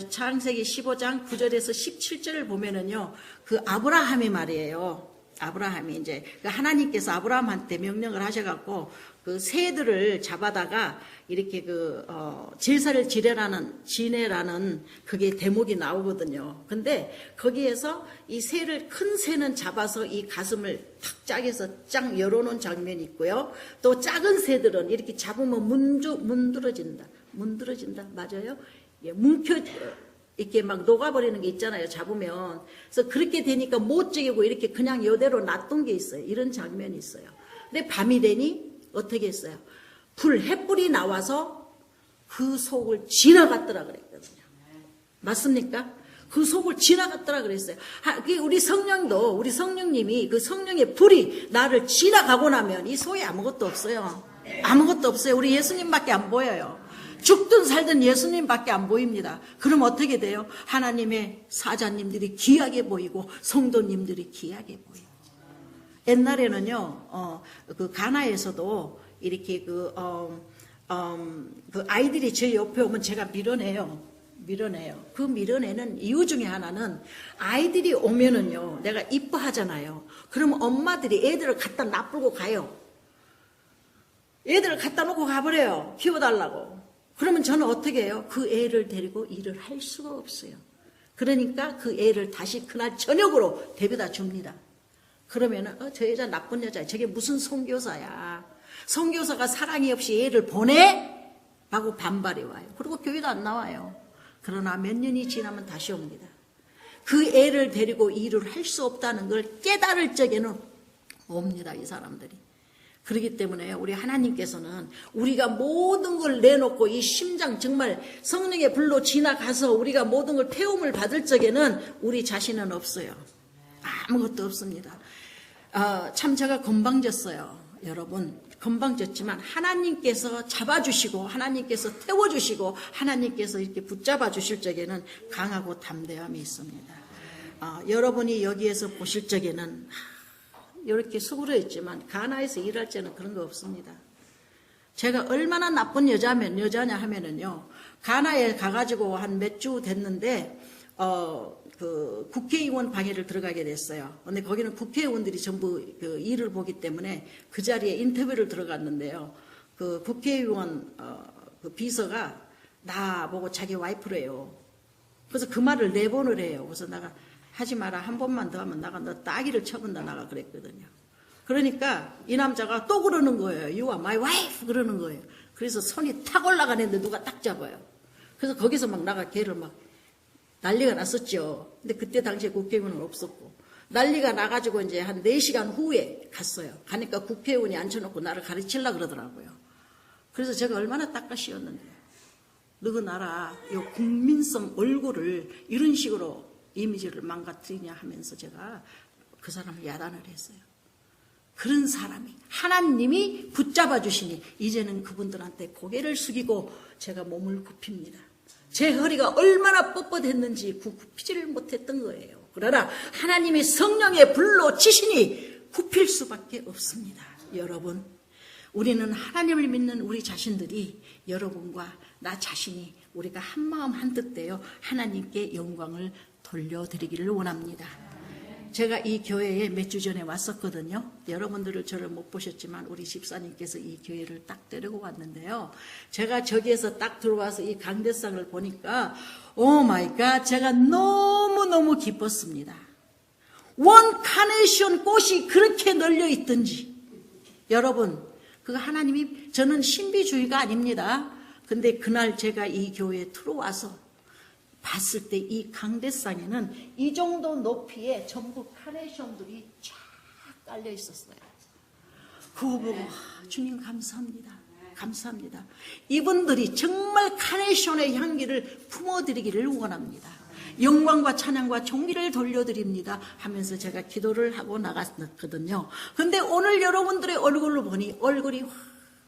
창세기 15장 9절에서 17절을 보면은요, 그 아브라함이 말이에요. 아브라함이 이제 하나님께서 아브라함한테 명령을 하셔갖고 그 새들을 잡아다가 이렇게 제사를 지내라는 그게 대목이 나오거든요. 근데 거기에서 이 새를, 큰 새는 잡아서 이 가슴을 탁 짝에서 쫙 열어놓은 장면이 있고요. 또 작은 새들은 이렇게 잡으면 문드러진다. 맞아요? 예, 이렇게 막 녹아버리는 게 있잖아요, 잡으면. 그래서 그렇게 되니까 못 죽이고 이렇게 그냥 이대로 놔둔 게 있어요. 이런 장면이 있어요. 근데 밤이 되니 어떻게 했어요? 햇불이 나와서 그 속을 지나갔더라 그랬거든요. 맞습니까? 그 속을 지나갔더라 그랬어요. 우리 성령도, 우리 성령님이 그 성령의 불이 나를 지나가고 나면 이 속에 아무것도 없어요. 아무것도 없어요. 우리 예수님밖에 안 보여요. 죽든 살든 예수님밖에 안 보입니다. 그럼 어떻게 돼요? 하나님의 사자님들이 귀하게 보이고 성도님들이 귀하게 보이고. 옛날에는요, 그 가나에서도 이렇게 그 아이들이 제 옆에 오면 제가 밀어내요. 그 밀어내는 이유 중에 하나는 아이들이 오면은요, 내가 이뻐하잖아요. 그러면 엄마들이 애들을 갖다 놔불고 가요. 애들을 갖다 놓고 가버려요. 키워달라고. 그러면 저는 어떻게 해요? 그 애를 데리고 일을 할 수가 없어요. 그러니까 그 애를 다시 그날 저녁으로 데려다 줍니다. 그러면은 저 여자 나쁜 여자야. 저게 무슨 선교사야. 선교사가 사랑이 없이 애를 보내? 라고 반발이 와요. 그리고 교회도 안 나와요. 그러나 몇 년이 지나면 다시 옵니다. 그 애를 데리고 일을 할 수 없다는 걸 깨달을 적에는 옵니다. 이 사람들이. 그렇기 때문에 우리 하나님께서는 우리가 모든 걸 내놓고 이 심장 정말 성령의 불로 지나가서 우리가 모든 걸 태움을 받을 적에는 우리 자신은 없어요. 아무것도 없습니다. 참 제가 건방졌어요. 여러분 건방졌지만 하나님께서 잡아주시고 하나님께서 태워주시고 하나님께서 이렇게 붙잡아 주실 적에는 강하고 담대함이 있습니다. 여러분이 여기에서 보실 적에는 이렇게 수그러있지만 가나에서 일할 때는 그런 거 없습니다. 제가 얼마나 나쁜 여자냐 하면은요, 가나에 가가지고 한 몇 주 됐는데 그 국회의원 방해를 들어가게 됐어요. 근데 거기는 국회의원들이 전부 그 일을 보기 때문에 그 자리에 인터뷰를 들어갔는데요. 그 국회의원 그 비서가 나보고 자기 와이프래요. 그래서 그 말을 4번을 해요. 그래서 내가 하지 마라. 한 번만 더 하면 나가 너 따기를 쳐본다 나가 그랬거든요. 그러니까 이 남자가 또 그러는 거예요. You are my wife 그러는 거예요. 그래서 손이 탁 올라가는데 누가 딱 잡아요. 그래서 거기서 막 나가 걔를 막 난리가 났었죠. 근데 그때 당시에 국회의원은 없었고 난리가 나가지고 이제 한 4시간 후에 갔어요. 가니까 국회의원이 앉혀놓고 나를 가르치려고 그러더라고요. 그래서 제가 얼마나 닦아씌웠는데요. 너그 나라 요 국민성 얼굴을 이런 식으로 이미지를 망가뜨리냐 하면서 제가 그 사람을 야단을 했어요. 그런 사람이 하나님이 붙잡아 주시니 이제는 그분들한테 고개를 숙이고 제가 몸을 굽힙니다. 제 허리가 얼마나 뻣뻣했는지 굽히지를 못했던 거예요. 그러나 하나님의 성령의 불로 치시니 굽힐 수밖에 없습니다. 여러분, 우리는 하나님을 믿는 우리 자신들이 여러분과 나 자신이 우리가 한마음 한뜻 되어 하나님께 영광을 돌려드리기를 원합니다. 제가 이 교회에 몇 주 전에 왔었거든요. 여러분들을 저를 못 보셨지만 우리 집사님께서 이 교회를 딱 데리고 왔는데요. 제가 저기에서 딱 들어와서 이 강대상을 보니까 오 마이 갓 제가 너무너무 기뻤습니다. 원 카네이션 꽃이 그렇게 널려 있든지 여러분 그거 하나님이 저는 신비주의가 아닙니다. 근데 그날 제가 이 교회에 들어와서 봤을 때 이 강대상에는 이 정도 높이에 전부 카네이션들이 쫙 깔려 있었어요. 그거 보고 주님 감사합니다. 감사합니다. 이분들이 정말 카네이션의 향기를 품어드리기를 원합니다. 영광과 찬양과 존귀를 돌려드립니다 하면서 제가 기도를 하고 나갔거든요. 근데 오늘 여러분들의 얼굴을 보니 얼굴이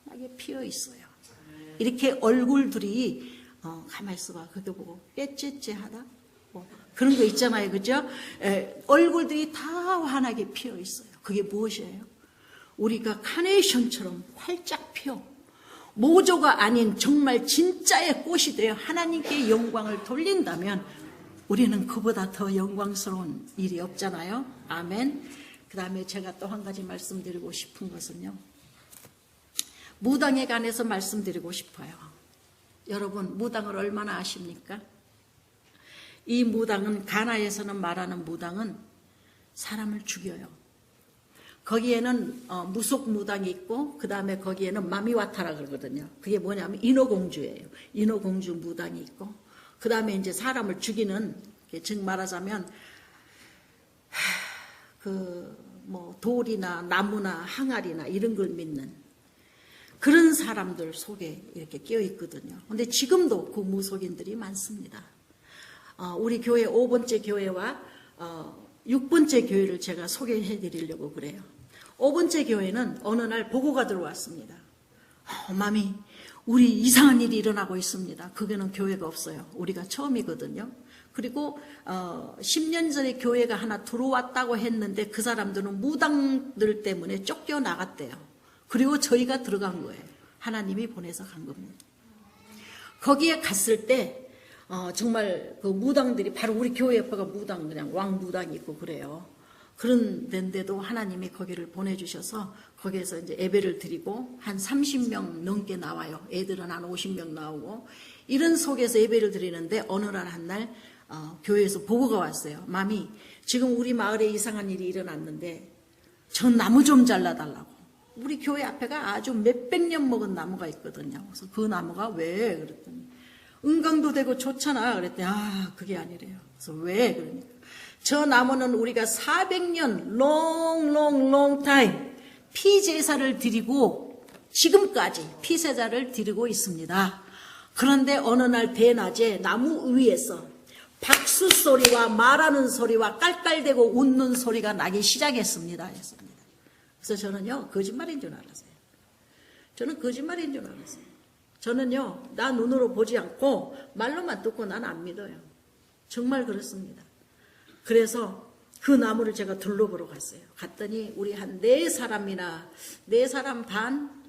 환하게 피어 있어요. 이렇게 얼굴들이 가만히 있어봐. 그거 보고 깨째째하다 뭐 그런 거 있잖아요. 그죠? 얼굴들이 다 환하게 피어 있어요. 그게 무엇이에요? 우리가 카네이션처럼 활짝 피어 모조가 아닌 정말 진짜의 꽃이 되어 하나님께 영광을 돌린다면 우리는 그보다 더 영광스러운 일이 없잖아요. 아멘. 그 다음에 제가 또 한 가지 말씀드리고 싶은 것은요. 무당에 관해서 말씀드리고 싶어요. 여러분 무당을 얼마나 아십니까? 이 무당은 가나에서는 말하는 무당은 사람을 죽여요. 거기에는 무속 무당이 있고 그 다음에 거기에는 마미와타라 그러거든요. 그게 뭐냐면 인어공주예요. 인어공주 무당이 있고 그 다음에 이제 사람을 죽이는 즉 말하자면 그 뭐 돌이나 나무나 항아리나 이런 걸 믿는 그런 사람들 속에 이렇게 끼어 있거든요. 근데 지금도 그 무속인들이 많습니다. 우리 교회 5번째 교회와 6번째 교회를 제가 소개해 드리려고 그래요. 5번째 교회는 어느 날 보고가 들어왔습니다. 마미, 우리 이상한 일이 일어나고 있습니다. 그게는 교회가 없어요. 우리가 처음이거든요. 그리고 10년 전에 교회가 하나 들어왔다고 했는데 그 사람들은 무당들 때문에 쫓겨나갔대요. 그리고 저희가 들어간 거예요. 하나님이 보내서 간 겁니다. 거기에 갔을 때 정말 그 무당들이 바로 우리 교회 옆에가 무당, 그냥 왕무당이 있고 그래요. 그런 데인데도 하나님이 거기를 보내주셔서 거기에서 이제 예배를 드리고 한 30명 넘게 나와요. 애들은 한 50명 나오고 이런 속에서 예배를 드리는데 어느 날 한 날 교회에서 보고가 왔어요. 마미, 지금 우리 마을에 이상한 일이 일어났는데 저 나무 좀 잘라달라고. 우리 교회 앞에가 아주 몇백 년 먹은 나무가 있거든요. 그래서 그 나무가 왜? 그랬더니 은강도 되고 좋잖아. 그랬더니 그게 아니래요. 그래서 왜? 그러니까 저 나무는 우리가 400년 long time 피제사를 드리고 지금까지 피제사를 드리고 있습니다. 그런데 어느 날 대낮에 나무 위에서 박수 소리와 말하는 소리와 깔깔대고 웃는 소리가 나기 시작했습니다. 했습니다. 그래서 저는요 거짓말인 줄 알았어요. 저는 거짓말인 줄 알았어요. 저는요 나 눈으로 보지 않고 말로만 듣고 난 안 믿어요. 정말 그렇습니다. 그래서 그 나무를 제가 둘러보러 갔어요. 갔더니 우리 한 4사람 반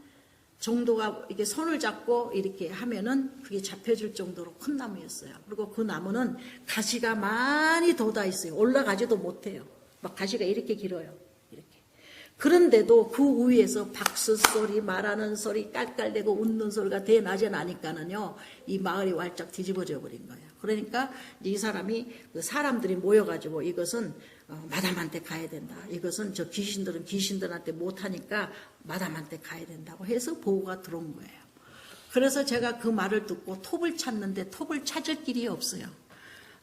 정도가 이렇게 손을 잡고 이렇게 하면은 그게 잡혀질 정도로 큰 나무였어요. 그리고 그 나무는 가시가 많이 돋아 있어요. 올라가지도 못해요. 막 가시가 이렇게 길어요. 이렇게. 그런데도 그 위에서 박수 소리, 말하는 소리, 깔깔대고 웃는 소리가 대낮에 나니까는요, 이 마을이 활짝 뒤집어져 버린 거예요. 그러니까 이 사람이 사람들이 모여가지고 이것은 마담한테 가야 된다. 이것은 저 귀신들은 귀신들한테 못하니까 마담한테 가야 된다고 해서 보고가 들어온 거예요. 그래서 제가 그 말을 듣고 톱을 찾는데 톱을 찾을 길이 없어요.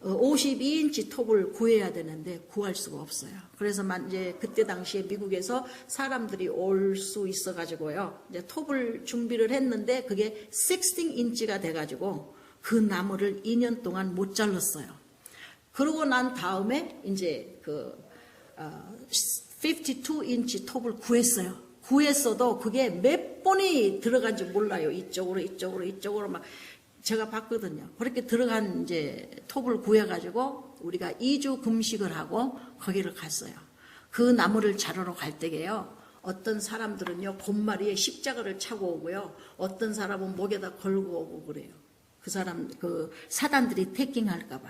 52인치 톱을 구해야 되는데 구할 수가 없어요. 그래서 이제 그때 당시에 미국에서 사람들이 올 수 있어가지고요. 이제 톱을 준비를 했는데 그게 16인치가 돼가지고 그 나무를 2년 동안 못 잘랐어요. 그러고 난 다음에 이제 52인치 톱을 구했어요. 구했어도 그게 몇 번이 들어간지 몰라요. 이쪽으로 막 제가 봤거든요. 그렇게 들어간 이제 톱을 구해가지고 우리가 2주 금식을 하고 거기를 갔어요. 그 나무를 자르러 갈 때게요. 어떤 사람들은요 곰마리에 십자가를 차고 오고요. 어떤 사람은 목에다 걸고 오고 그래요. 그 사단들이 태킹할까봐.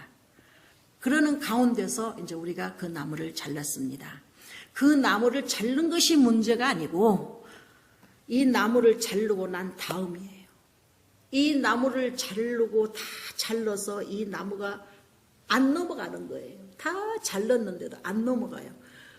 그러는 가운데서 이제 우리가 그 나무를 잘랐습니다. 그 나무를 자른 것이 문제가 아니고 이 나무를 자르고 난 다음이에요. 이 나무를 자르고 다 잘라서 이 나무가 안 넘어가는 거예요. 다 잘랐는데도 안 넘어가요.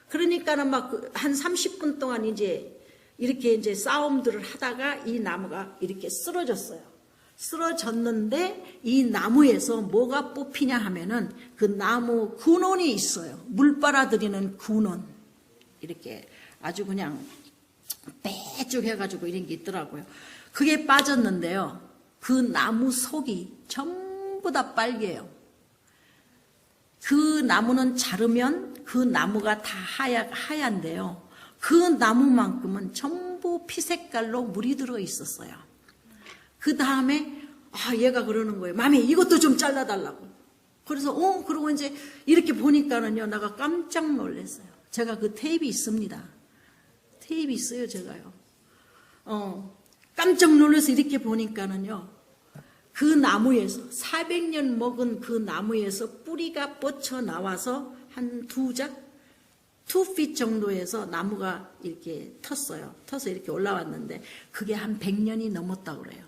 그러니까는 막 한 30분 동안 이렇게 이제 싸움들을 하다가 이 나무가 이렇게 쓰러졌어요. 쓰러졌는데 이 나무에서 뭐가 뽑히냐 하면은 그 나무 근원이 있어요. 물 빨아들이는 근원. 이렇게 아주 그냥 빼쭉해가지고 이런 게 있더라고요. 그게 빠졌는데요. 그 나무 속이 전부 다 빨개요. 그 나무는 자르면 그 나무가 다 하얀데요. 그 나무만큼은 전부 피색깔로 물이 들어 있었어요. 그 다음에 얘가 그러는 거예요. 마미 이것도 좀 잘라달라고. 그래서 그러고 이제 이렇게 보니까는요 내가 깜짝 놀랐어요. 제가 그 테이프 있습니다. 테이프 있어요 제가요. 깜짝 놀라서 이렇게 보니까는요 그 나무에서 400년 먹은 그 나무에서 뿌리가 뻗쳐 나와서 한 2feet 정도에서 나무가 이렇게 텄어요. 터서 이렇게 올라왔는데 그게 한 100년이 넘었다고 그래요.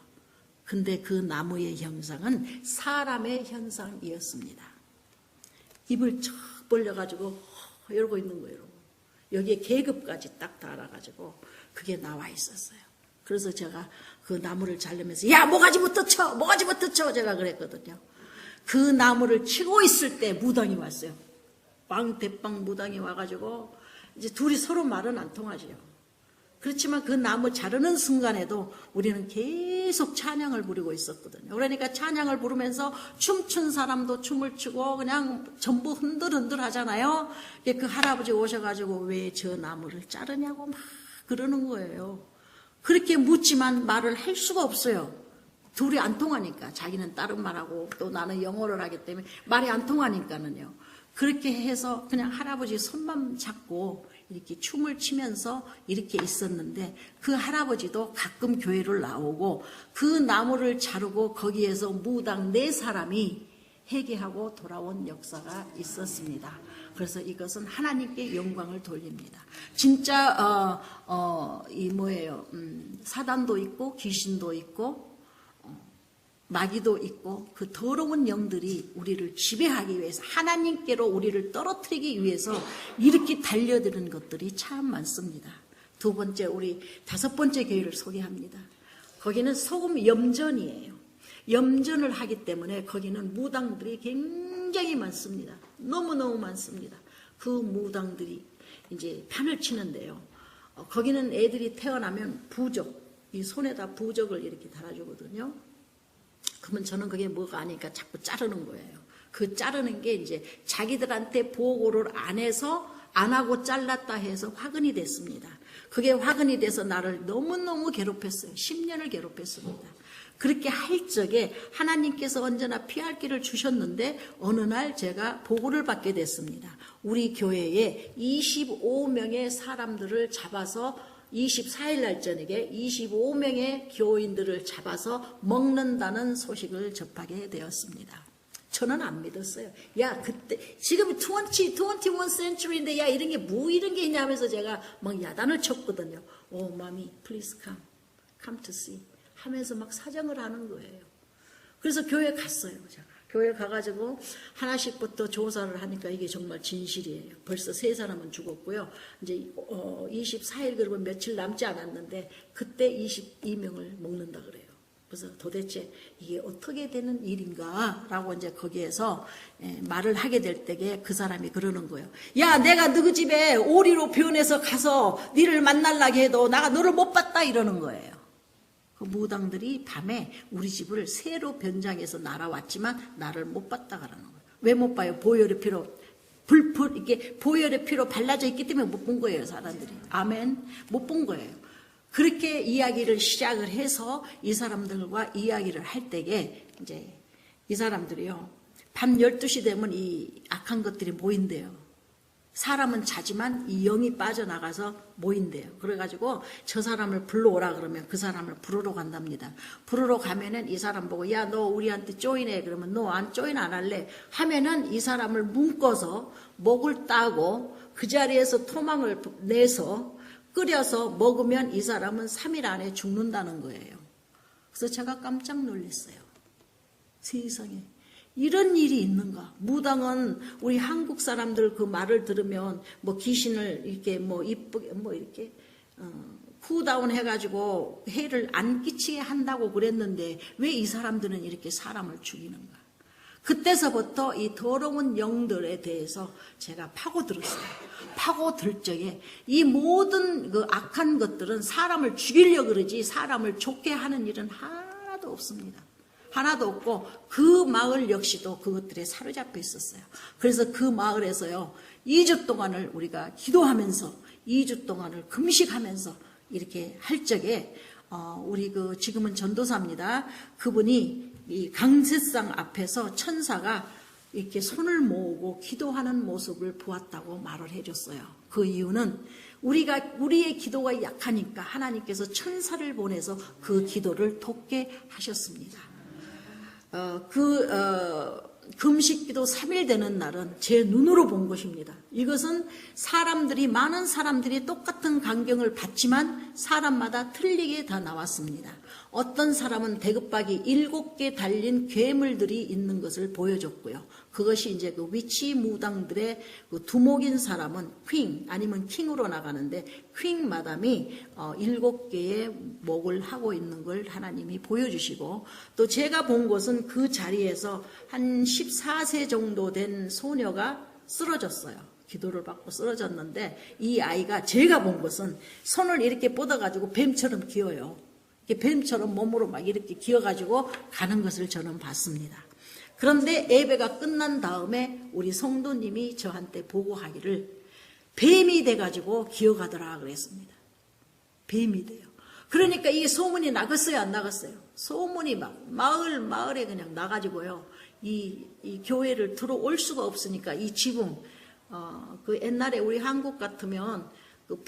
근데 그 나무의 형상은 사람의 형상이었습니다. 입을 척 벌려가지고 이러고 있는 거예요. 여기에 계급까지 딱 달아가지고 그게 나와 있었어요. 그래서 제가 그 나무를 자르면서 야 모가지부터 쳐 제가 그랬거든요. 그 나무를 치고 있을 때 무당이 왔어요. 대빵 무당이 와가지고 이제 둘이 서로 말은 안 통하지요. 그렇지만 그 나무 자르는 순간에도 우리는 계속 찬양을 부르고 있었거든요. 그러니까 찬양을 부르면서 춤춘 사람도 춤을 추고 그냥 전부 흔들흔들 하잖아요. 그 할아버지 오셔가지고 왜 저 나무를 자르냐고 막 그러는 거예요. 그렇게 묻지만 말을 할 수가 없어요. 둘이 안 통하니까. 자기는 다른 말하고 또 나는 영어를 하기 때문에 말이 안 통하니까는요. 그렇게 해서 그냥 할아버지 손만 잡고 이렇게 춤을 추면서 이렇게 있었는데 그 할아버지도 가끔 교회를 나오고 그 나무를 자르고 거기에서 무당 4사람이 회개하고 돌아온 역사가 있었습니다. 그래서 이것은 하나님께 영광을 돌립니다. 진짜 사단도 있고 귀신도 있고 마귀도 있고 그 더러운 영들이 우리를 지배하기 위해서 하나님께로 우리를 떨어뜨리기 위해서 이렇게 달려드는 것들이 참 많습니다. 두 번째, 우리 5번째 교회를 소개합니다. 거기는 소금 염전이에요. 염전을 하기 때문에 거기는 무당들이 굉장히 많습니다. 너무너무 많습니다. 그 무당들이 이제 판을 치는데요. 거기는 애들이 태어나면 부적, 이 손에다 부적을 이렇게 달아주거든요. 그러면 저는 그게 뭐가 아니까 자꾸 자르는 거예요. 그 자르는 게 이제 자기들한테 보고를 안 해서 안 하고 잘랐다 해서 화근이 됐습니다. 그게 화근이 돼서 나를 너무너무 괴롭혔어요. 10년을 괴롭혔습니다. 그렇게 할 적에 하나님께서 언제나 피할 길을 주셨는데 어느 날 제가 보고를 받게 됐습니다. 우리 교회에 25명의 사람들을 잡아서 24일 날 저녁에 25명의 교인들을 잡아서 먹는다는 소식을 접하게 되었습니다. 저는 안 믿었어요. 야, 그때 지금 21 century인데 야 이런 게 뭐 이런 게 있냐 하면서 제가 막 야단을 쳤거든요. Oh, mommy, please come to see 하면서 막 사정을 하는 거예요. 그래서 교회 갔어요. 제가 교회 가가지고 하나씩부터 조사를 하니까 이게 정말 진실이에요. 벌써 3사람은 죽었고요. 이제 24일 그러면 며칠 남지 않았는데 그때 22명을 먹는다 그래요. 그래서 도대체 이게 어떻게 되는 일인가 라고 이제 거기에서 말을 하게 될 때에 그 사람이 그러는 거예요. 야, 내가 너희 집에 오리로 변해서 가서 니를 만날라게 해도 나가 너를 못 봤다 이러는 거예요. 그 무당들이 밤에 우리 집을 새로 변장해서 날아왔지만 나를 못 봤다 그러는 거예요. 왜 못 봐요? 보혈의 피로 이게 보혈의 피로 발라져 있기 때문에 못 본 거예요, 사람들이. 아멘. 못 본 거예요. 그렇게 이야기를 시작을 해서 이 사람들과 이야기를 할 때에 이제 이 사람들이요. 밤 12시 되면 이 악한 것들이 모인대요. 사람은 자지만 이 영이 빠져나가서 모인대요. 그래가지고 저 사람을 불러오라 그러면 그 사람을 부르러 간답니다. 부르러 가면은 이 사람 보고 야, 너 우리한테 조인해. 그러면 너 안 조인 안 할래? 하면은 이 사람을 묶어서 목을 따고 그 자리에서 토막을 내서 끓여서 먹으면 이 사람은 3일 안에 죽는다는 거예요. 그래서 제가 깜짝 놀랐어요. 세상에. 이런 일이 있는가? 무당은 우리 한국 사람들 그 말을 들으면 뭐 귀신을 이렇게 뭐 이쁘게 뭐 이렇게 쿨다운 해가지고 해를 안 끼치게 한다고 그랬는데 왜 이 사람들은 이렇게 사람을 죽이는가? 그때서부터 이 더러운 영들에 대해서 제가 파고들었어요. 파고들 적에 이 모든 그 악한 것들은 사람을 죽이려고 그러지 사람을 좋게 하는 일은 하나도 없습니다. 하나도 없고 그 마을 역시도 그것들에 사로잡혀 있었어요. 그래서 그 마을에서요 2주 동안을 우리가 기도하면서 2주 동안을 금식하면서 이렇게 할 적에 우리 그 지금은 전도사입니다. 그분이 이 강세상 앞에서 천사가 이렇게 손을 모으고 기도하는 모습을 보았다고 말을 해줬어요. 그 이유는 우리의 기도가 약하니까 하나님께서 천사를 보내서 그 기도를 돕게 하셨습니다. 금식기도 3일 되는 날은 제 눈으로 본 것입니다. 이것은 많은 사람들이 똑같은 광경을 봤지만 사람마다 틀리게 다 나왔습니다. 어떤 사람은 대급박이 7개 달린 괴물들이 있는 것을 보여줬고요. 그것이 이제 그 위치 무당들의 그 두목인 사람은 퀸 아니면 킹으로 나가는데 퀸 마담이 7개의 목을 하고 있는 걸 하나님이 보여주시고 또 제가 본 것은 그 자리에서 한 14세 정도 된 소녀가 쓰러졌어요. 기도를 받고 쓰러졌는데 이 아이가 제가 본 것은 손을 이렇게 뻗어가지고 뱀처럼 기어요. 이렇게 뱀처럼 몸으로 막 이렇게 기어가지고 가는 것을 저는 봤습니다. 그런데 예배가 끝난 다음에 우리 성도님이 저한테 보고하기를 뱀이 돼가지고 기어가더라 그랬습니다. 뱀이 돼요. 그러니까 이게 소문이 나갔어요, 안 나갔어요? 소문이 막 마을에 그냥 나가지고요. 이 교회를 들어올 수가 없으니까 이 지붕, 그 옛날에 우리 한국 같으면 그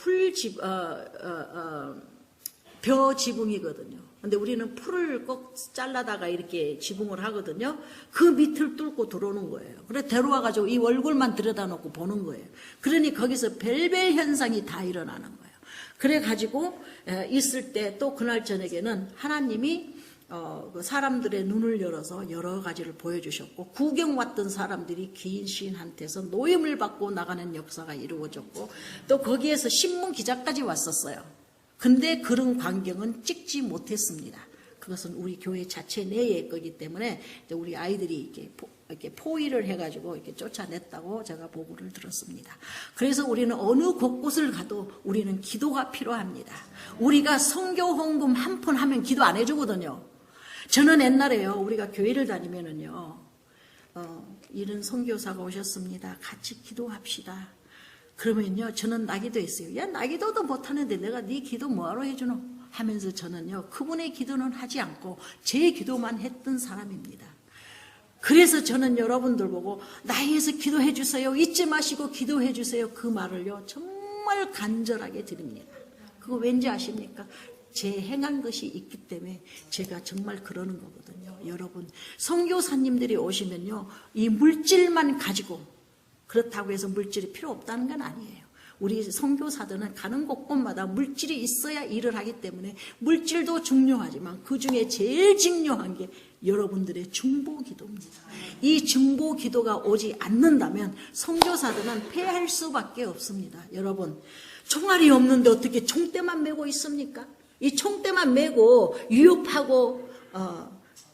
벼 지붕이거든요. 근데 우리는 풀을 꼭 잘라다가 이렇게 지붕을 하거든요. 그 밑을 뚫고 들어오는 거예요. 그래 데려와가지고 이 얼굴만 들여다놓고 보는 거예요. 그러니 거기서 별별 현상이 다 일어나는 거예요. 그래가지고 있을 때 또 그날 저녁에는 하나님이 그 사람들의 눈을 열어서 여러 가지를 보여주셨고 구경 왔던 사람들이 귀신한테서 노임을 받고 나가는 역사가 이루어졌고 또 거기에서 신문 기자까지 왔었어요. 근데 그런 광경은 찍지 못했습니다. 그것은 우리 교회 자체 내의 거기 때문에 우리 아이들이 이렇게 포위를 해가지고 이렇게 쫓아냈다고 제가 보고를 들었습니다. 그래서 우리는 어느 곳곳을 가도 우리는 기도가 필요합니다. 우리가 선교 헌금 한 푼 하면 기도 안 해주거든요. 저는 옛날에요, 우리가 교회를 다니면은요, 이런 선교사가 오셨습니다. 같이 기도합시다. 그러면요, 저는 나기도했어요. 야, 나기도도 못하는데 내가 네 기도 뭐하러 해주노? 하면서 저는요, 그분의 기도는 하지 않고 제 기도만 했던 사람입니다. 그래서 저는 여러분들 보고 나에 위해서 기도해 주세요. 잊지 마시고 기도해 주세요. 그 말을요, 정말 간절하게 드립니다. 그거 왠지 아십니까? 제 행한 것이 있기 때문에 제가 정말 그러는 거거든요. 여러분, 선교사님들이 오시면요, 이 물질만 가지고 그렇다고 해서 물질이 필요 없다는 건 아니에요. 우리 선교사들은 가는 곳곳마다 물질이 있어야 일을 하기 때문에 물질도 중요하지만 그 중에 제일 중요한 게 여러분들의 중보기도입니다. 이 중보기도가 오지 않는다면 선교사들은 패할 수밖에 없습니다. 여러분, 총알이 없는데 어떻게 총대만 메고 있습니까? 이 총대만 메고 유혹하고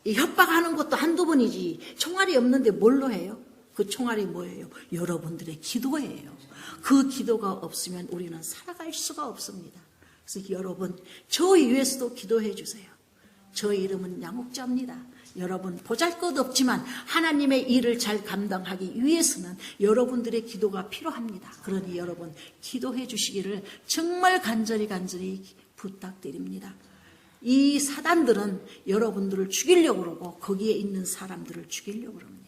협박하는 것도 한두 번이지 총알이 없는데 뭘로 해요? 그 총알이 뭐예요? 여러분들의 기도예요. 그 기도가 없으면 우리는 살아갈 수가 없습니다. 그래서 여러분, 저 위해서도 기도해 주세요. 저 이름은 양옥자입니다. 여러분, 보잘것없지만 하나님의 일을 잘 감당하기 위해서는 여러분들의 기도가 필요합니다. 그러니 여러분, 기도해 주시기를 정말 간절히 부탁드립니다. 이 사단들은 여러분들을 죽이려고 그러고 거기에 있는 사람들을 죽이려고 그럽니다.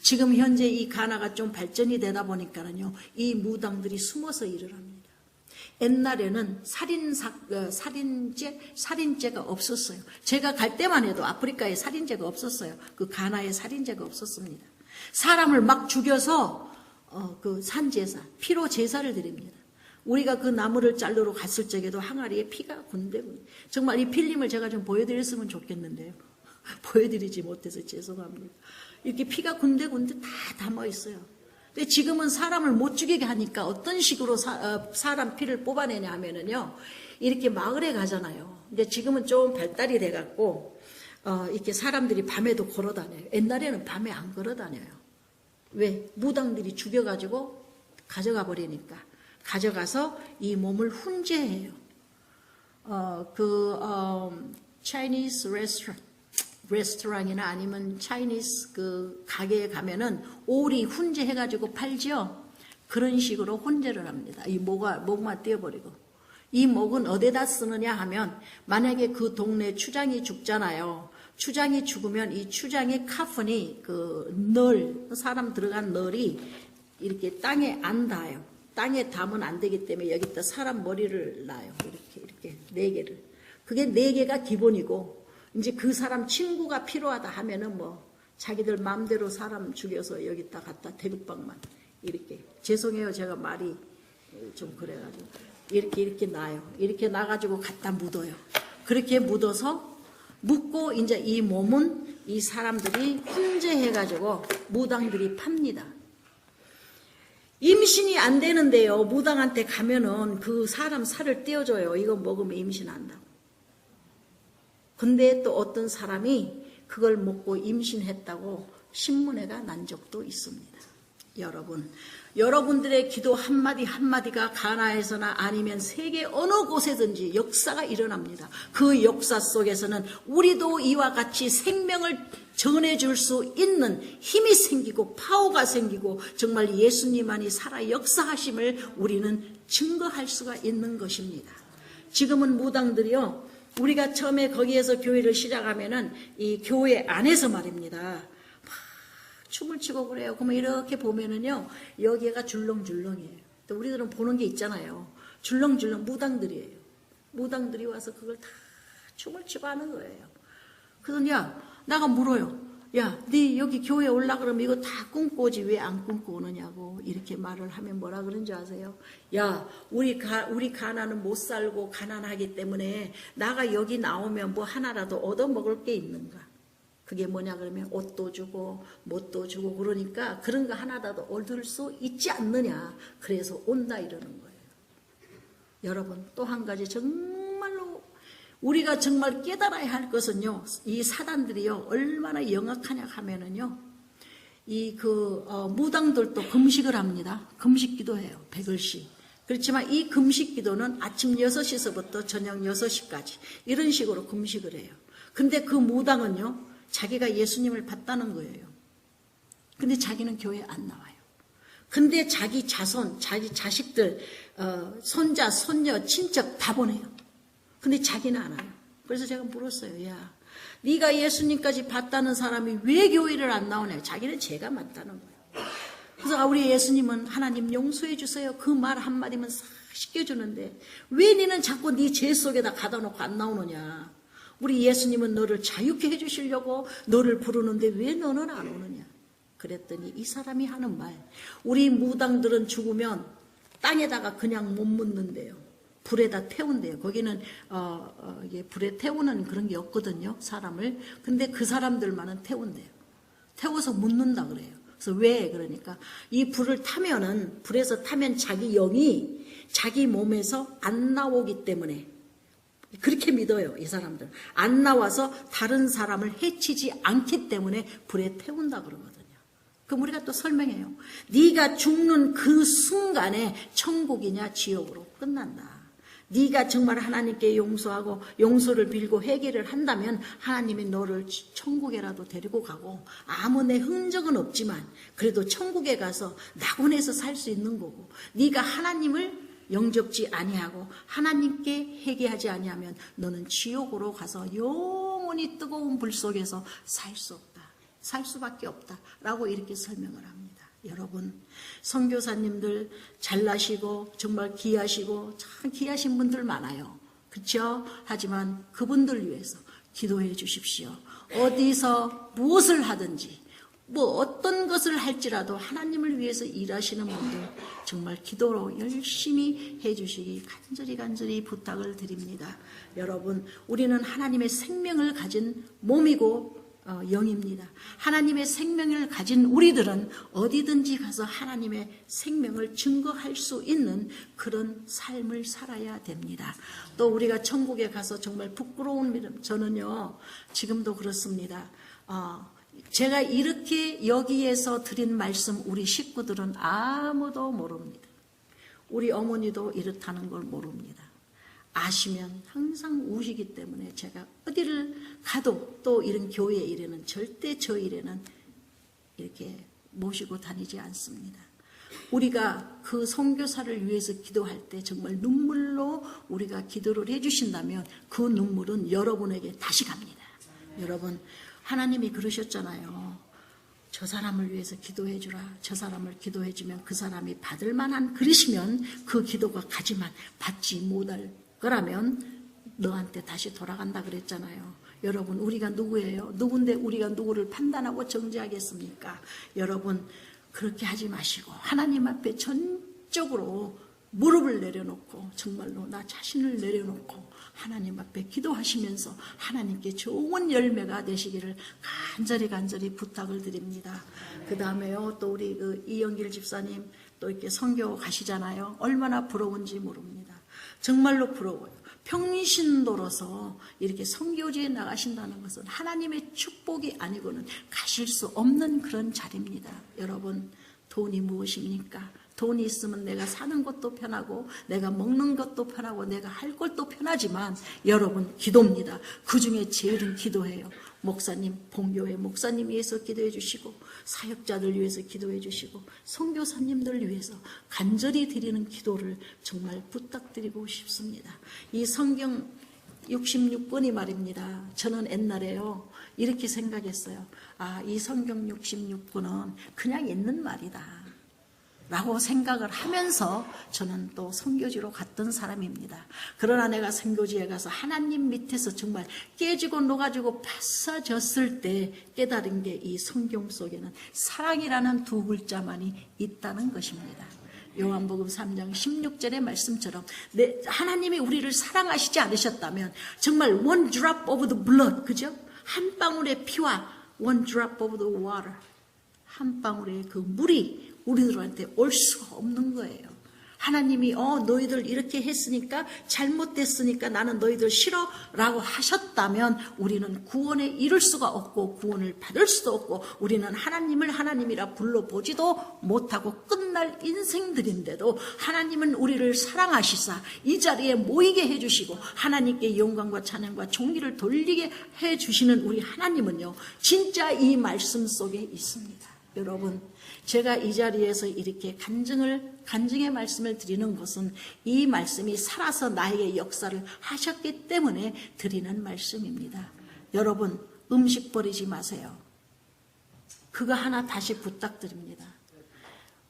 지금 현재 이 가나가 좀 발전이 되다 보니까는요, 이 무당들이 숨어서 일을 합니다. 옛날에는 살인죄가 없었어요. 제가 갈 때만 해도 아프리카에 살인죄가 없었어요. 그 가나에 살인죄가 없었습니다. 사람을 막 죽여서 그 산제사, 피로 제사를 드립니다. 우리가 그 나무를 자르러 갔을 적에도 항아리에 피가 군데군데, 정말 이 필름을 제가 좀 보여드렸으면 좋겠는데요. 보여드리지 못해서 죄송합니다. 이렇게 피가 군데군데 다 담아 있어요. 근데 지금은 사람을 못 죽이게 하니까 어떤 식으로 사람 피를 뽑아내냐 하면은요, 이렇게 마을에 가잖아요. 근데 지금은 좀 발달이 돼갖고 이렇게 사람들이 밤에도 걸어다녀요. 옛날에는 밤에 안 걸어다녀요. 왜? 무당들이 죽여가지고 가져가 버리니까. 가져가서 이 몸을 훈제해요. Chinese 레스토랑이나 아니면 차이니스 그 가게에 가면은 오리 훈제해가지고 팔죠. 그런 식으로 훈제를 합니다. 이 목만 떼어버리고. 이 목은 어디다 쓰느냐 하면, 만약에 그 동네 추장이 죽잖아요. 추장이 죽으면 이 추장의 카푼이 사람 들어간 널이 이렇게 땅에 안 닿아요. 땅에 닿으면 안 되기 때문에 여기다 사람 머리를 놔요. 이렇게 4개를. 그게 4개가 기본이고, 이제 그 사람 친구가 필요하다 하면은 자기들 마음대로 사람 죽여서 여기다 갖다 대국방만 이렇게. 죄송해요. 제가 말이 좀 그래가지고. 이렇게 놔요. 이렇게 놔가지고 갖다 묻어요. 그렇게 묻고 이제 이 몸은 이 사람들이 훈제해가지고 무당들이 팝니다. 임신이 안 되는데요. 무당한테 가면은 그 사람 살을 떼어줘요. 이거 먹으면 임신한다고. 근데 또 어떤 사람이 그걸 먹고 임신했다고 신문에가 난 적도 있습니다. 여러분들의 기도 한마디 한마디가 가나에서나 아니면 세계 어느 곳에든지 역사가 일어납니다. 그 역사 속에서는 우리도 이와 같이 생명을 전해줄 수 있는 힘이 생기고 파워가 생기고 정말 예수님만이 살아 역사하심을 우리는 증거할 수가 있는 것입니다. 지금은 무당들이요, 우리가 처음에 거기에서 교회를 시작하면은 이 교회 안에서 말입니다. 춤을 추고 그래요. 그러면 이렇게 보면은요, 여기가 줄렁줄렁이에요. 또 우리들은 보는 게 있잖아요. 줄렁줄렁 무당들이에요. 무당들이 와서 그걸 다 춤을 추고 하는 거예요. 그래서 나가 물어요. 야, 네 여기 교회 올라 그러면 이거 다 꿈꿔 오지 왜 안 꿈꿔 오느냐고 이렇게 말을 하면 뭐라 그런 줄 아세요? 야, 우리 가난은 못 살고 가난하기 때문에 나가 여기 나오면 뭐 하나라도 얻어먹을 게 있는가? 그게 뭐냐 그러면 옷도 주고 뭣도 주고 그러니까 그런 거 하나라도 얻을 수 있지 않느냐. 그래서 온다 이러는 거예요. 여러분, 또 한 가지 정말로 우리가 정말 깨달아야 할 것은요, 이 사단들이요 얼마나 영악하냐 하면은요, 무당들도 금식을 합니다. 금식 기도해요. 100일씩. 그렇지만 이 금식 기도는 아침 6시서부터 저녁 6시까지 이런 식으로 금식을 해요. 근데 그 무당은요, 자기가 예수님을 봤다는 거예요. 근데 자기는 교회에 안 나와요. 근데 자기 자손, 자기 자식들, 손자, 손녀, 친척 다 보내요. 근데 자기는 안 와요. 그래서 제가 물었어요. 야, 네가 예수님까지 봤다는 사람이 왜 교회를 안 나오냐? 자기는 죄가 많다는 거예요. 그래서 우리 예수님은 하나님 용서해 주세요. 그 말 한마디면 싹 씻겨주는데 왜 너는 자꾸 네 죄 속에다 가다 놓고 안 나오느냐? 우리 예수님은 너를 자유케 해주시려고 너를 부르는데 왜 너는 안 오느냐? 그랬더니 이 사람이 하는 말, 우리 무당들은 죽으면 땅에다가 그냥 못 묻는데요. 불에다 태운대요. 거기는 불에 태우는 그런 게 없거든요, 사람을. 근데 그 사람들만은 태운대요. 태워서 묻는다 그래요. 그래서 왜? 그러니까 이 불을 타면은, 불에서 타면 자기 영이 자기 몸에서 안 나오기 때문에, 그렇게 믿어요, 이 사람들. 안 나와서 다른 사람을 해치지 않기 때문에 불에 태운다 그러거든요. 그럼 우리가 또 설명해요. 네가 죽는 그 순간에 천국이냐 지옥으로 끝난다. 네가 정말 하나님께 용서하고 용서를 빌고 회개를 한다면 하나님이 너를 천국에라도 데리고 가고, 아무 내 흔적은 없지만 그래도 천국에 가서 낙원에서 살 수 있는 거고, 네가 하나님을 영접지 아니하고 하나님께 회개하지 아니하면 너는 지옥으로 가서 영원히 뜨거운 불 속에서 살 수 없다. 살 수밖에 없다. 라고 이렇게 설명을 합니다. 여러분, 선교사님들 잘나시고 정말 귀하시고 참 귀하신 분들 많아요. 그렇죠? 하지만 그분들 위해서 기도해 주십시오. 어디서 무엇을 하든지 어떤 것을 할지라도 하나님을 위해서 일하시는 분들 정말 기도로 열심히 해주시기 간절히 부탁을 드립니다. 여러분, 우리는 하나님의 생명을 가진 몸이고 영입니다. 하나님의 생명을 가진 우리들은 어디든지 가서 하나님의 생명을 증거할 수 있는 그런 삶을 살아야 됩니다. 또 우리가 천국에 가서 정말 부끄러운 믿음, 저는요 지금도 그렇습니다. 제가 이렇게 여기에서 드린 말씀 우리 식구들은 아무도 모릅니다. 우리 어머니도 이렇다는 걸 모릅니다. 아시면 항상 우시기 때문에 제가 어디를 가도 또 이런 교회 일에는 절대 저 일에는 이렇게 모시고 다니지 않습니다. 우리가 그 선교사를 위해서 기도할 때 정말 눈물로 우리가 기도를 해주신다면 그 눈물은 여러분에게 다시 갑니다. 여러분, 하나님이 그러셨잖아요. 저 사람을 위해서 기도해 주라. 저 사람을 기도해 주면 그 사람이 받을 만한 그릇이면 그 기도가 가지만 받지 못할 거라면 너한테 다시 돌아간다 그랬잖아요. 여러분, 우리가 누구예요? 누군데 우리가 누구를 판단하고 정죄하겠습니까? 여러분, 그렇게 하지 마시고 하나님 앞에 전적으로 무릎을 내려놓고 정말로 나 자신을 내려놓고 하나님 앞에 기도하시면서 하나님께 좋은 열매가 되시기를 간절히 부탁을 드립니다. 그 다음에요, 또 우리 이영길 집사님 또 이렇게 선교 가시잖아요. 얼마나 부러운지 모릅니다. 정말로 부러워요. 평신도로서 이렇게 선교지에 나가신다는 것은 하나님의 축복이 아니고는 가실 수 없는 그런 자리입니다. 여러분, 돈이 무엇입니까? 돈이 있으면 내가 사는 것도 편하고 내가 먹는 것도 편하고 내가 할 것도 편하지만 여러분 기도입니다. 그중에 제일은 기도해요. 목사님, 본교회 목사님 위해서 기도해 주시고 사역자들 위해서 기도해 주시고 선교사님들 위해서 간절히 드리는 기도를 정말 부탁드리고 싶습니다. 이 성경 66권이 말입니다. 저는 옛날에요 이렇게 생각했어요. 이 성경 66권은 그냥 있는 말이다 라고 생각을 하면서 저는 또 선교지로 갔던 사람입니다. 그러나 내가 선교지에 가서 하나님 밑에서 정말 깨지고 녹아지고 파사졌을 때 깨달은 게 이 성경 속에는 사랑이라는 두 글자만이 있다는 것입니다. 요한복음 3장 16절의 말씀처럼 하나님이 우리를 사랑하시지 않으셨다면 정말 one drop of the blood, 그죠? 한 방울의 피와 one drop of the water, 한 방울의 그 물이 우리들한테 올 수가 없는 거예요. 하나님이 너희들 이렇게 했으니까 잘못됐으니까 나는 너희들 싫어 라고 하셨다면 우리는 구원에 이를 수가 없고 구원을 받을 수도 없고 우리는 하나님을 하나님이라 불러보지도 못하고 끝날 인생들인데도 하나님은 우리를 사랑하시사 이 자리에 모이게 해주시고 하나님께 영광과 찬양과 존귀를 돌리게 해주시는 우리 하나님은요 진짜 이 말씀 속에 있습니다. 여러분, 제가 이 자리에서 이렇게 간증의 말씀을 드리는 것은 이 말씀이 살아서 나에게 역사를 하셨기 때문에 드리는 말씀입니다. 여러분, 음식 버리지 마세요. 그거 하나 다시 부탁드립니다.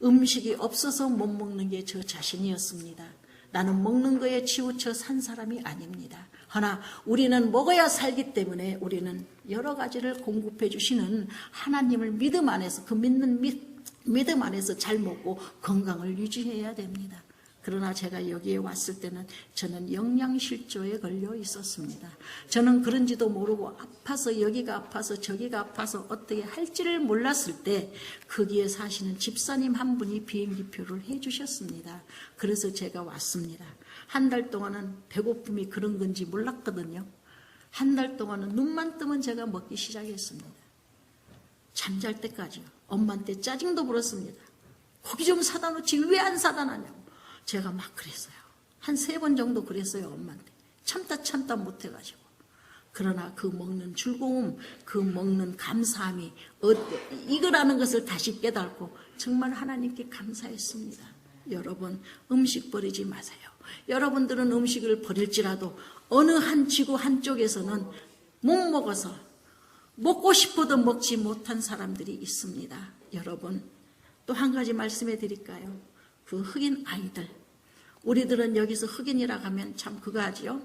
음식이 없어서 못 먹는 게 저 자신이었습니다. 나는 먹는 거에 치우쳐 산 사람이 아닙니다. 허나 우리는 먹어야 살기 때문에 우리는 여러 가지를 공급해 주시는 하나님을 믿음 안에서 그 믿음 안에서 잘 먹고 건강을 유지해야 됩니다. 그러나 제가 여기에 왔을 때는 저는 영양실조에 걸려 있었습니다. 저는 그런지도 모르고 아파서 여기가 아파서 저기가 아파서 어떻게 할지를 몰랐을 때 거기에 사시는 집사님 한 분이 비행기표를 해주셨습니다. 그래서 제가 왔습니다. 한 달 동안은 배고픔이 그런 건지 몰랐거든요. 한 달 동안은 눈만 뜨면 제가 먹기 시작했습니다. 잠잘 때까지요. 엄마한테 짜증도 부렸습니다. 고기 좀 사다 놓지 왜 안 사다 놨냐고. 제가 막 그랬어요. 한 3번 정도 그랬어요. 엄마한테. 참다 못해가지고. 그러나 그 먹는 즐거움, 그 먹는 감사함이 이거라는 것을 다시 깨닫고 정말 하나님께 감사했습니다. 여러분, 음식 버리지 마세요. 여러분들은 음식을 버릴지라도 어느 한 지구 한쪽에서는 못 먹어서 먹고 싶어도 먹지 못한 사람들이 있습니다. 여러분, 또 한 가지 말씀해 드릴까요? 그 흑인 아이들, 우리들은 여기서 흑인이라고 하면 참 그거 하지요?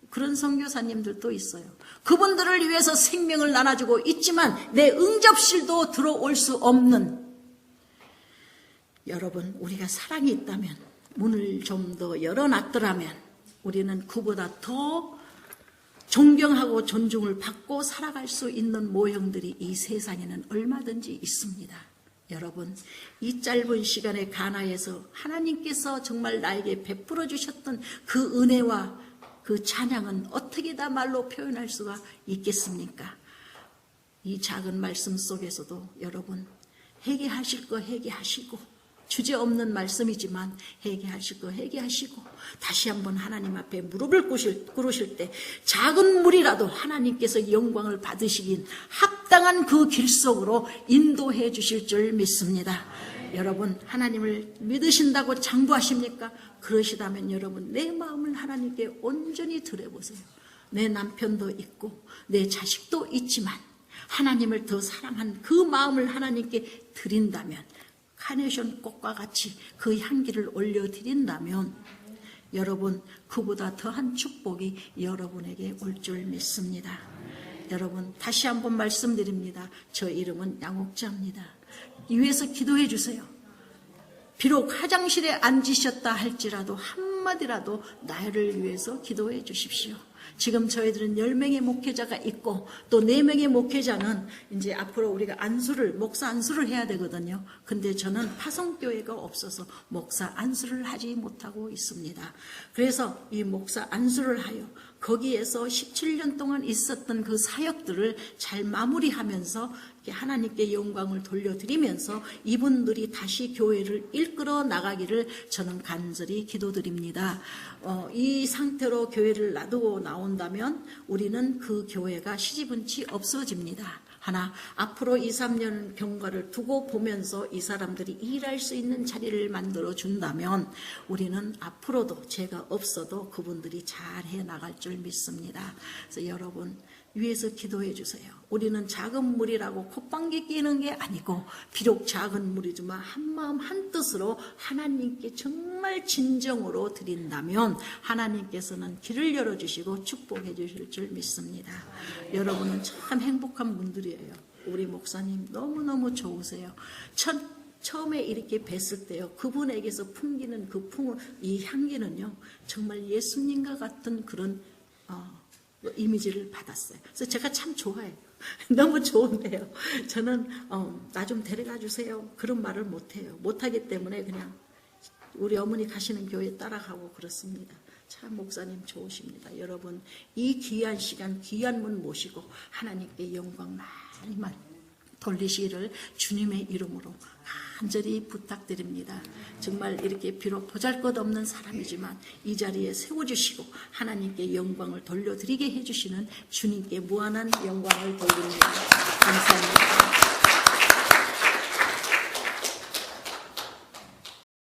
그런 선교사님들도 있어요. 그분들을 위해서 생명을 나눠주고 있지만 내 응접실도 들어올 수 없는, 여러분, 우리가 사랑이 있다면 문을 좀 더 열어놨더라면 우리는 그보다 더 존경하고 존중을 받고 살아갈 수 있는 모형들이 이 세상에는 얼마든지 있습니다. 여러분, 이 짧은 시간에 가나에서 하나님께서 정말 나에게 베풀어 주셨던 그 은혜와 그 찬양은 어떻게 다 말로 표현할 수가 있겠습니까? 이 작은 말씀 속에서도 여러분, 회개하실 거 회개하시고, 주제없는 말씀이지만 회개하실 거 회개하시고, 다시 한번 하나님 앞에 무릎을 꿇으실 때 작은 물이라도 하나님께서 영광을 받으시긴 합당한 그 길 속으로 인도해 주실 줄 믿습니다. 여러분, 하나님을 믿으신다고 장부하십니까? 그러시다면 여러분, 내 마음을 하나님께 온전히 드려보세요. 내 남편도 있고 내 자식도 있지만 하나님을 더 사랑한 그 마음을 하나님께 드린다면, 카네이션 꽃과 같이 그 향기를 올려드린다면 여러분, 그보다 더한 축복이 여러분에게 올 줄 믿습니다. 여러분, 다시 한번 말씀드립니다. 저 이름은 양옥자입니다. 위에서 기도해 주세요. 비록 화장실에 앉으셨다 할지라도 한마디라도 나를 위해서 기도해 주십시오. 지금 저희들은 10명의 목회자가 있고 또 4명의 목회자는 이제 앞으로 우리가 목사 안수를 해야 되거든요. 근데 저는 파송교회가 없어서 목사 안수를 하지 못하고 있습니다. 그래서 이 목사 안수를 하여 거기에서 17년 동안 있었던 그 사역들을 잘 마무리하면서 하나님께 영광을 돌려드리면서 이분들이 다시 교회를 이끌어 나가기를 저는 간절히 기도드립니다. 이 상태로 교회를 놔두고 나온다면 우리는 그 교회가 시집은치 없어집니다. 하나, 앞으로 2, 3년 경과를 두고 보면서 이 사람들이 일할 수 있는 자리를 만들어 준다면 우리는 앞으로도 죄가 없어도 그분들이 잘 해 나갈 줄 믿습니다. 그래서 여러분, 위에서 기도해 주세요. 우리는 작은 물이라고 콧방귀 끼는 게 아니고 비록 작은 물이지만 한마음 한뜻으로 하나님께 정말 진정으로 드린다면 하나님께서는 길을 열어주시고 축복해 주실 줄 믿습니다. 여러분은 참 행복한 분들이에요. 우리 목사님 너무너무 좋으세요. 처음에 이렇게 뵀을 때요, 그분에게서 풍기는 이 향기는요, 정말 예수님과 같은 그런 이미지를 받았어요. 그래서 제가 참 좋아해요. 너무 좋은데요. 저는 나 좀 데려가 주세요. 그런 말을 못해요. 못하기 때문에 그냥 우리 어머니 가시는 교회 따라가고 그렇습니다. 참 목사님 좋으십니다. 여러분, 이 귀한 시간 귀한 분 모시고 하나님께 영광 많이 돌리시기를 주님의 이름으로 간절히 부탁드립니다. 정말 이렇게 비록 보잘것없는 사람이지만 이 자리에 세워주시고 하나님께 영광을 돌려드리게 해주시는 주님께 무한한 영광을 돌립니다.